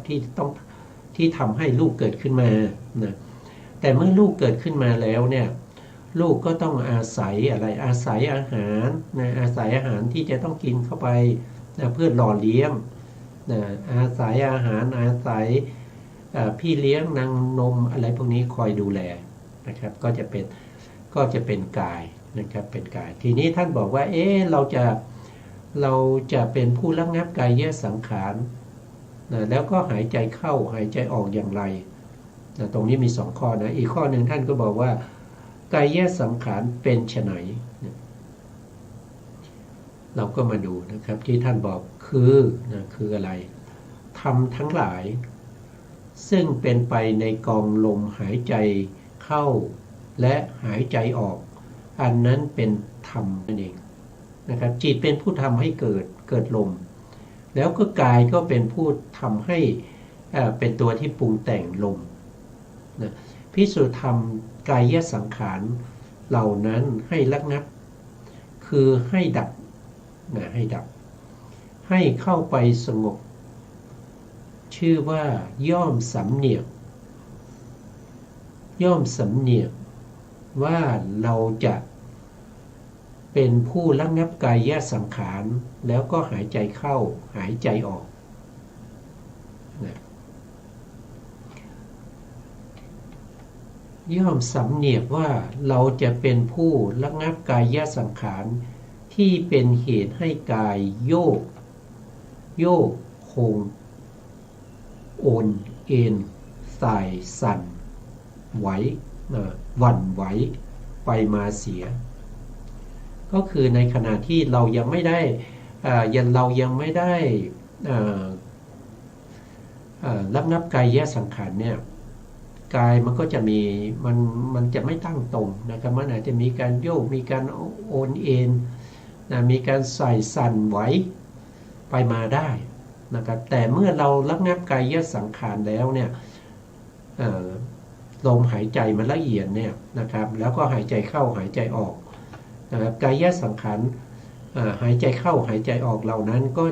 ที่ทำให้ลูกเกิดขึ้นมานะแต่เมื่อลูกเกิดขึ้นมาแล้วเนี่ยลูกก็ต้องอาศัยอะไรอาศัยอาหารนะอาศัยอาหารที่จะต้องกินเข้าไปนะเพื่อหล่อเลี้ยงนะอาศัยอาหารอาศัยพี่เลี้ยงนางนมอะไรพวกนี้คอยดูแลนะครับก็จะเป็นกายนะครับเป็นกายทีนี้ท่านบอกว่าเราจะเป็นผู้ระงับกายสังขารนะแล้วก็หายใจเข้าหายใจออกอย่างไรนะตรงนี้มี2ข้อนะอีกข้อหนึ่งท่านก็บอกว่ากายสังขารเป็นไฉนนะเราก็มาดูนะครับที่ท่านบอกคืออะไรธรรมทั้งหลายซึ่งเป็นไปในกองลมหายใจเข้าและหายใจออกอันนั้นเป็นธรรมนั่นเองนะครับจิตเป็นผู้ทำให้เกิดลมแล้วก็กายก็เป็นผู้ทำให้เป็นตัวที่ปรุงแต่งลมนะภิกษุทำกายสังขารเหล่านั้นให้ระงับคือให้ดับนะให้ดับให้เข้าไปสงบชื่อว่าย่อมสำเนียกว่าเราจะเป็นผู้ระงับกายสังขารแล้วก็หายใจเข้าหายใจออกนะย่อมสำเนียกว่าเราจะเป็นผู้ระงับกายสังขารที่เป็นเหตุให้กายโยกโคงโอนเอ็นสายสั่นไหวหวั่นไหวไปมาเสียก็คือในขณะที่เรายังไม่ได้ระงับกายสังขารเนี่ยกายมันก็จะมีมันจะไม่ตั้งตรงนะครับมันอาจจะมีการโยกมีการโอนเอ็นนะมีการใส่สั่นไหวไปมาได้นะครับแต่เมื่อเราระงับกายสังขารแล้วเนี่ยลมหายใจมันละเอียดเนี่ยนะครับแล้วก็หายใจเข้าหายใจออกนะครับกายสังขารหายใจเข้าหายใจออกเหล่านั้นก็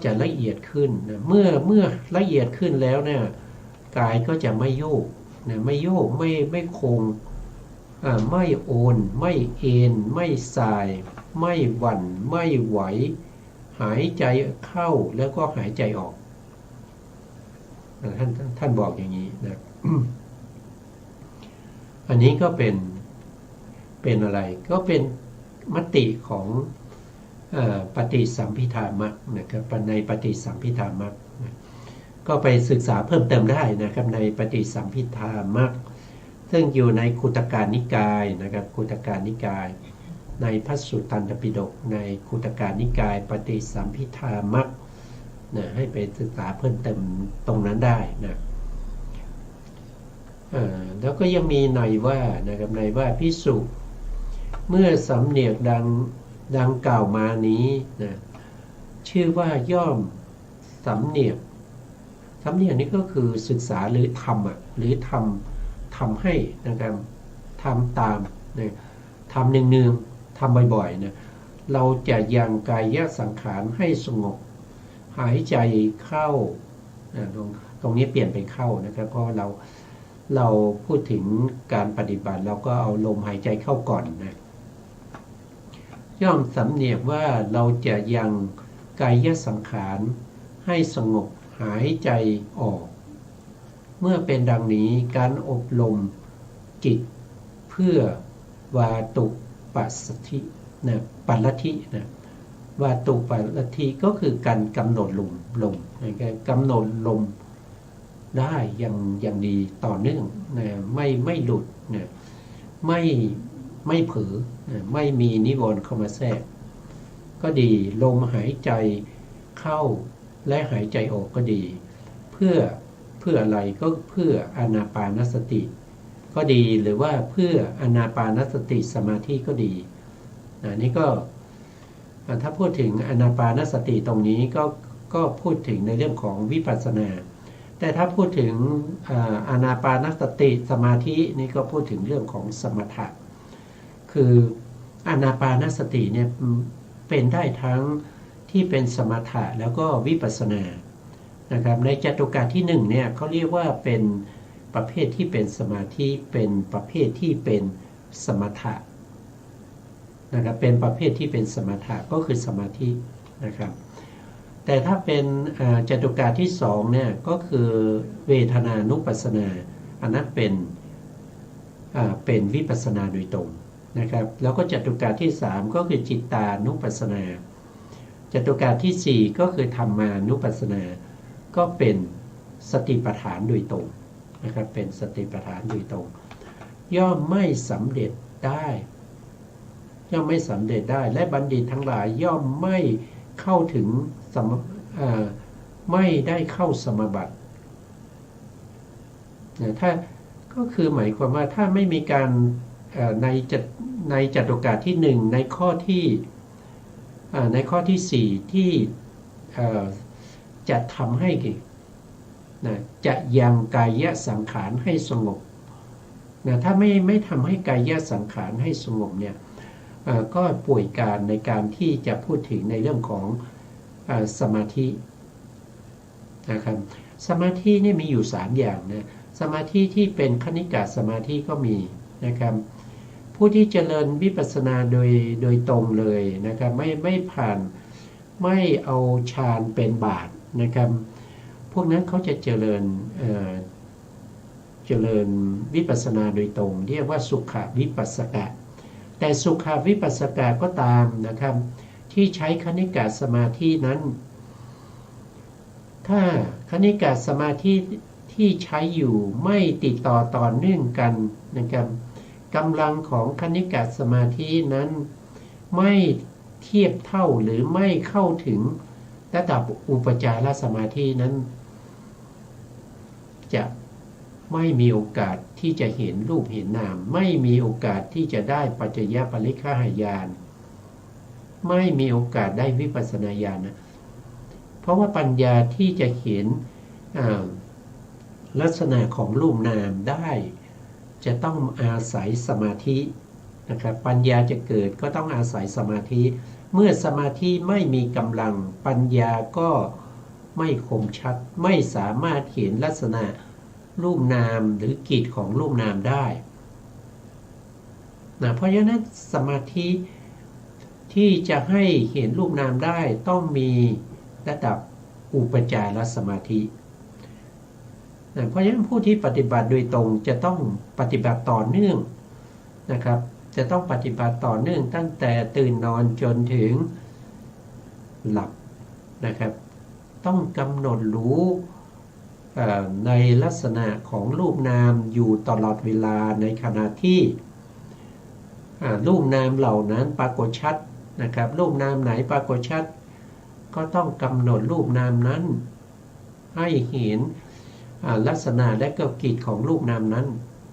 จะละเอียดขึ้นนะเมื่อละเอียดขึ้นแล้วเนี่ยกายก็จะไม่โยกนะไม่โยกไม่โคงไม่โอนไม่เอ็นไม่สายไม่หวั่นไม่ไหวหายใจเข้าแล้วก็หายใจออกท่านบอกอย่างนี้นะ อันนี้ก็เป็นอะไรก็เป็นมติของปฏิสัมภิธามรรคนะครับในปฏิสัมภิธามรรคก็ไปศึกษาเพิ่มเติมได้นะครับในปฏิสัมภิธามรรคซึ่งอยู่ในคุตกานิกายนะครับคุตกานิกายในพระสุตตันตปิฎกในคุตกานิกายปฏิสัมภิธามรรคนะให้ไปศึกษาเพิ่มเติมตรงนั้นได้นะแล้วก็ยังมีในว่านะครับในว่าภิกษุเมื่อสำเนียกดังกล่าวมานี้นะชื่อว่าย่อมสำเนียกนี้ก็คือศึกษาหรือทำหรือทำให้นะครับทำตามนะทำเนืองๆทำบ่อยๆนะเราจะยังกายสังขารให้สงบหายใจเข้าตรงนี้เปลี่ยนเป็นเข้านะครับเพราะเราพูดถึงการปฏิบัติเราก็เอาลมหายใจเข้าก่อนนะย่อมสำเนียกว่าเราจะยังกายสังขารให้สงบหายใจออกเมื่อเป็นดังนี้การอบรมจิตเพื่อวาตุปัสสธินะปัลลธินะวาตุปัลลธิก็คือการกำหนดลมกำหนดลมได้อย่างดีต่อเนื่องนะไม่หลุดนะไม่เผลอนะไม่มีนิวรณ์เข้ามาแทรกก็ดีลมหายใจเข้าและหายใจออกก็ดีเพื่ออะไรก็เพื่ออานาปานสติก็ดีหรือว่าเพื่ออานาปานสติสมาธิก็ดีนี่ก็ถ้าพูดถึงอานาปานสติตรงนี้ก็พูดถึงในเรื่องของวิปัสสนาแต่ถ้าพูดถึงอานาปานสติสมาธินี่ก็พูดถึงเรื่องของสมถะคือ อานาปานสติเนี่ยเป็นได้ทั้งที่เป็นสมถะแล้วก็วิปัสสนานะครับในจตุกะที่1เนี่ยเขาเรียกว่าเป็นประเภทที่เป็นสมาธิเป็นประเภทที่เป็นสมถะนะครับเป็นประเภทที่เป็นสมถะก็คือสมาธินะครับแต่ถ้าเป็นจตุกะที่2เนี่ยก็คือเวทนานุปัสสนาอันนั้นเป็นวิปัสสนาโดยตรงนะครับแล้วก็จตุกะที่3ก็คือจิตตานุปัสสนาจตุกะที่4ก็คือธรรมานุปัสสนาก็เป็นสติปัฏฐานโดยตรงนะครับเป็นสติปัฏฐานโดยตรงย่อมไม่สำเร็จได้และบัณฑิตทั้งหลายย่อมไม่เข้าถึงไม่ได้เข้าสมาบัติถ้าก็คือหมายความว่าถ้าไม่มีการในจตุกะที่1ในข้อที่4ที่จะทำให้จะยังกายสังขารให้สงบถ้าไม่ทำให้กายสังขารให้สงบเนี่ยก็ป่วยการในการที่จะพูดถึงในเรื่องของสมาธินะครับสมาธินี่มีอยู่3อย่างนะสมาธิที่เป็นคณิกะสมาธิก็มีนะครับผู้ที่เจริญวิปัสสนาโดยตรงเลยนะครับไม่ผ่านไม่เอาฌานเป็นบาตรนะครับพวกนั้นเขาจะเจริญวิปัสสนาโดยตรงเรียกว่าสุขวิปัสสกะแต่สุขวิปัสสกะก็ตามนะครับที่ใช้คณิกะสมาธินั้นถ้าคณิกะสมาธิที่ใช้อยู่ไม่ติดต่อเนื่องกันนะครับกำลังของคณิกะสมาธินั้นไม่เทียบเท่าหรือไม่เข้าถึงระดับอุปจารสมาธินั้นจะไม่มีโอกาสที่จะเห็นรูปเห็นนามไม่มีโอกาสที่จะได้ปัจจยปริฆาญาณไม่มีโอกาสได้วิปัสสนาญาณนะเพราะว่าปัญญาที่จะเห็นลักษณะของรูปนามได้จะต้องอาศัยสมาธินะครับปัญญาจะเกิดก็ต้องอาศัยสมาธิเมื่อสมาธิไม่มีกำลังปัญญาก็ไม่คมชัดไม่สามารถเห็นลักษณะรูปนามหรือกิจของรูปนามได้นะเพราะฉะนั้นสมาธิที่จะให้เห็นรูปนามได้ต้องมีระดับอุปจารสมาธินะเพราะฉะนั้นผู้ที่ปฏิบัติโดยตรงจะต้องปฏิบัติต่อเนื่องนะครับจะต้องปฏิบัติต่อเนื่องตั้งแต่ตื่นนอนจนถึงหลับนะครับต้องกำหนดรู้ในลักษณะของรูปนามอยู่ตลอดเวลาในขณะที่รูปนามเหล่านั้นปรากฏชัดนะครับรูปนามไหนปรากฏชัดก็ต้องกำหนดรูปนามนั้นให้เห็นลักษณะและก็กิจของรูปนามนั้น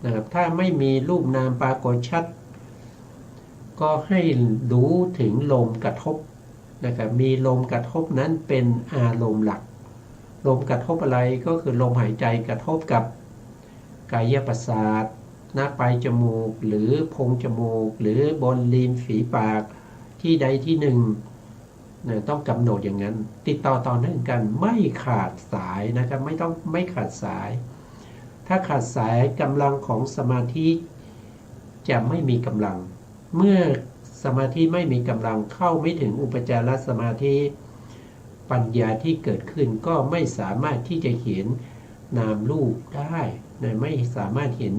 นะครับถ้าไม่มีรูปนามปรากฏชัดก็ให้รู้ถึงลมกระทบนะครับมีลมกระทบนั้นเป็นอารมณ์หลักลมกระทบอะไรก็คือลมหายใจกระทบกับกายประสาทหน้าปลายจมูกหรือโพรงจมูกหรือบนริมฝีปากที่ใดที่หนึ่งต้องกำหนดอย่างนั้นติดต่อเนื่องกันไม่ขาดสายนะครับไม่ขาดสายถ้าขาดสายกำลังของสมาธิจะไม่มีกำลังเมื่อสมาธิไม่มีกำลังเข้าไม่ถึงอุปจารสมาธิปัญญาที่เกิดขึ้นก็ไม่สามารถที่จะเห็นนามรูปได้ไม่สามารถเห็น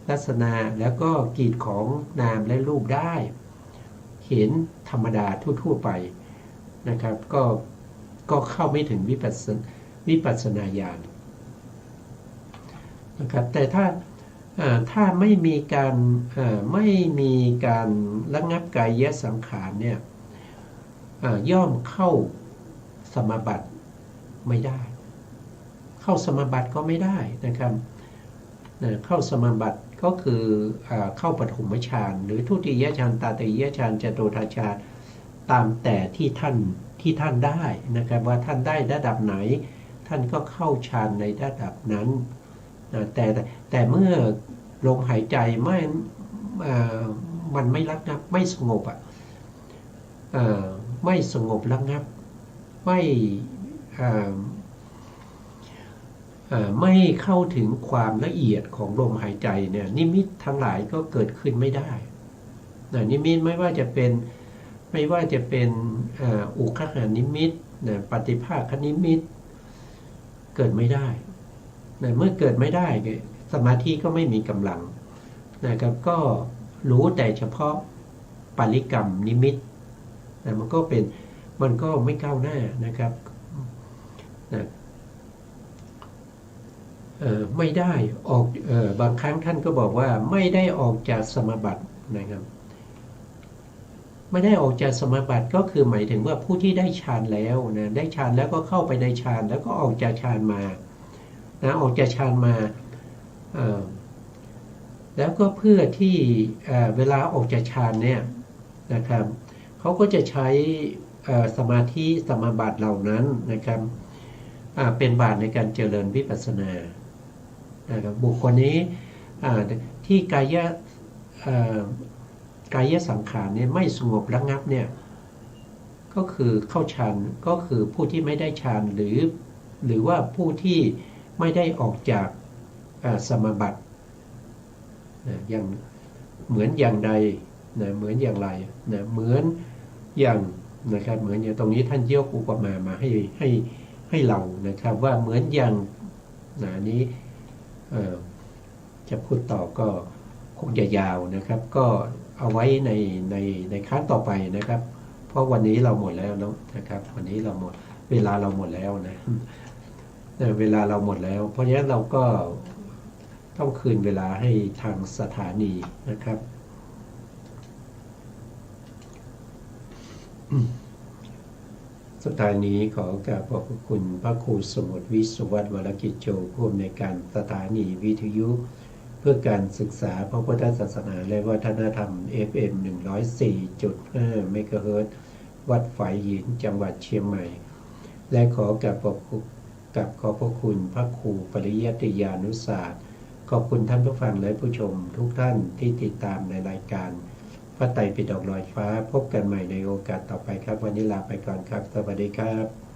ลักษณะแล้วก็กิจของนามและรูปได้เห็นธรรมดาทั่วไปนะครับก็เข้าไม่ถึงวิปัสสนาญาณนะครับแต่ถ้าไม่มีการระงับกายสังขารเนี่ยย่อมเข้าสมาบัติไม่ได้เข้าสมาบัติก็ไม่ได้นะครับเข้าสมาบัติก็คือเข้าปฐมฌานหรือทุติยฌานตติยฌานจตุตฌานตามแต่ที่ท่านได้นะครับว่าท่านได้ระดับไหนท่านก็เข้าฌานในระดับนั้นแต่เมื่อลมหายใจ มันไม่ระงับไม่สงบไม่สงบระงับไม่ไม่เข้าถึงความละเอียดของลมหายใจเนี่ยนิมิตทั้งหลายก็เกิดขึ้นไม่ได้นิมิตไม่ว่าจะเป็นอุคหานิมิตปฏิภาคนิมิตเกิดไม่ได้เมื่อเกิดไม่ได้สมาธิก็ไม่มีกำลังนะครับก็รู้แต่เฉพาะปริกรรมนิมิตมันก็ไม่ก้าวหน้านะครับไม่ได้ออกบางครั้งท่านก็บอกว่าไม่ได้ออกจากสมาบัตินะครับไม่ได้ออกจากสมาบัติก็คือหมายถึงว่าผู้ที่ได้ฌานแล้วนะได้ฌานแล้วก็เข้าไปในฌานแล้วก็ออกจากฌานมาออกจากฌานมาแล้วก็เพื่อที่เวลาออกจากฌานเนี่ยนะครับเขาก็จะใช้สมาธิสมาบัติเหล่านั้นนะครับเป็นบาตในการเจริญวิปัสสนานะครับบุคคลนี้ที่กายสังขารเนี่ยไม่สงบระงับเนี่ยก็คือเข้าฌานก็คือผู้ที่ไม่ได้ฌานหรือว่าผู้ที่ไม่ได้ออกจากสมาบัติอย่างเหมือนอย่างใดนะเหมือนอย่างไรนะเหมือนอย่างนะครับเหมือนอย่างตรงนี้ท่านยกอุปมาให้เรานะครับว่าเหมือนอย่างนี้จะพูดต่อก็คงจะยาวนะครับก็เอาไว้ในครั้งต่อไปนะครับเพราะวันนี้เราหมดแล้วนะครับวันนี้เราหมดเวลาเราหมดแล้วนะเวลาเราหมดแล้วเพราะฉะนั้นเราก็ต้องคืนเวลาให้ทางสถานีนะครับสุดท้ายนี้ขอกราบขอบคุณพระครูสมุทรวิสุวัฒน์วรกิจโจผู้อำนวยการสถานีวิทยุเพื่อการศึกษาพระพุทธศาสนาและวัฒนธรรม FM 104.5 เมกะเฮิรตซ์วัดฝายหินจังหวัดเชียงใหม่และขอกราบขอบพระคุณพระครูปริยัติยานุศาสตร์ขอบคุณท่านผู้ฟังและผู้ชมทุกท่านที่ติดตามในรายการพระไตรปิฎกลอยฟ้าพบกันใหม่ในโอกาสต่อไปครับวันนี้ลาไปก่อนครับสวัสดีครับ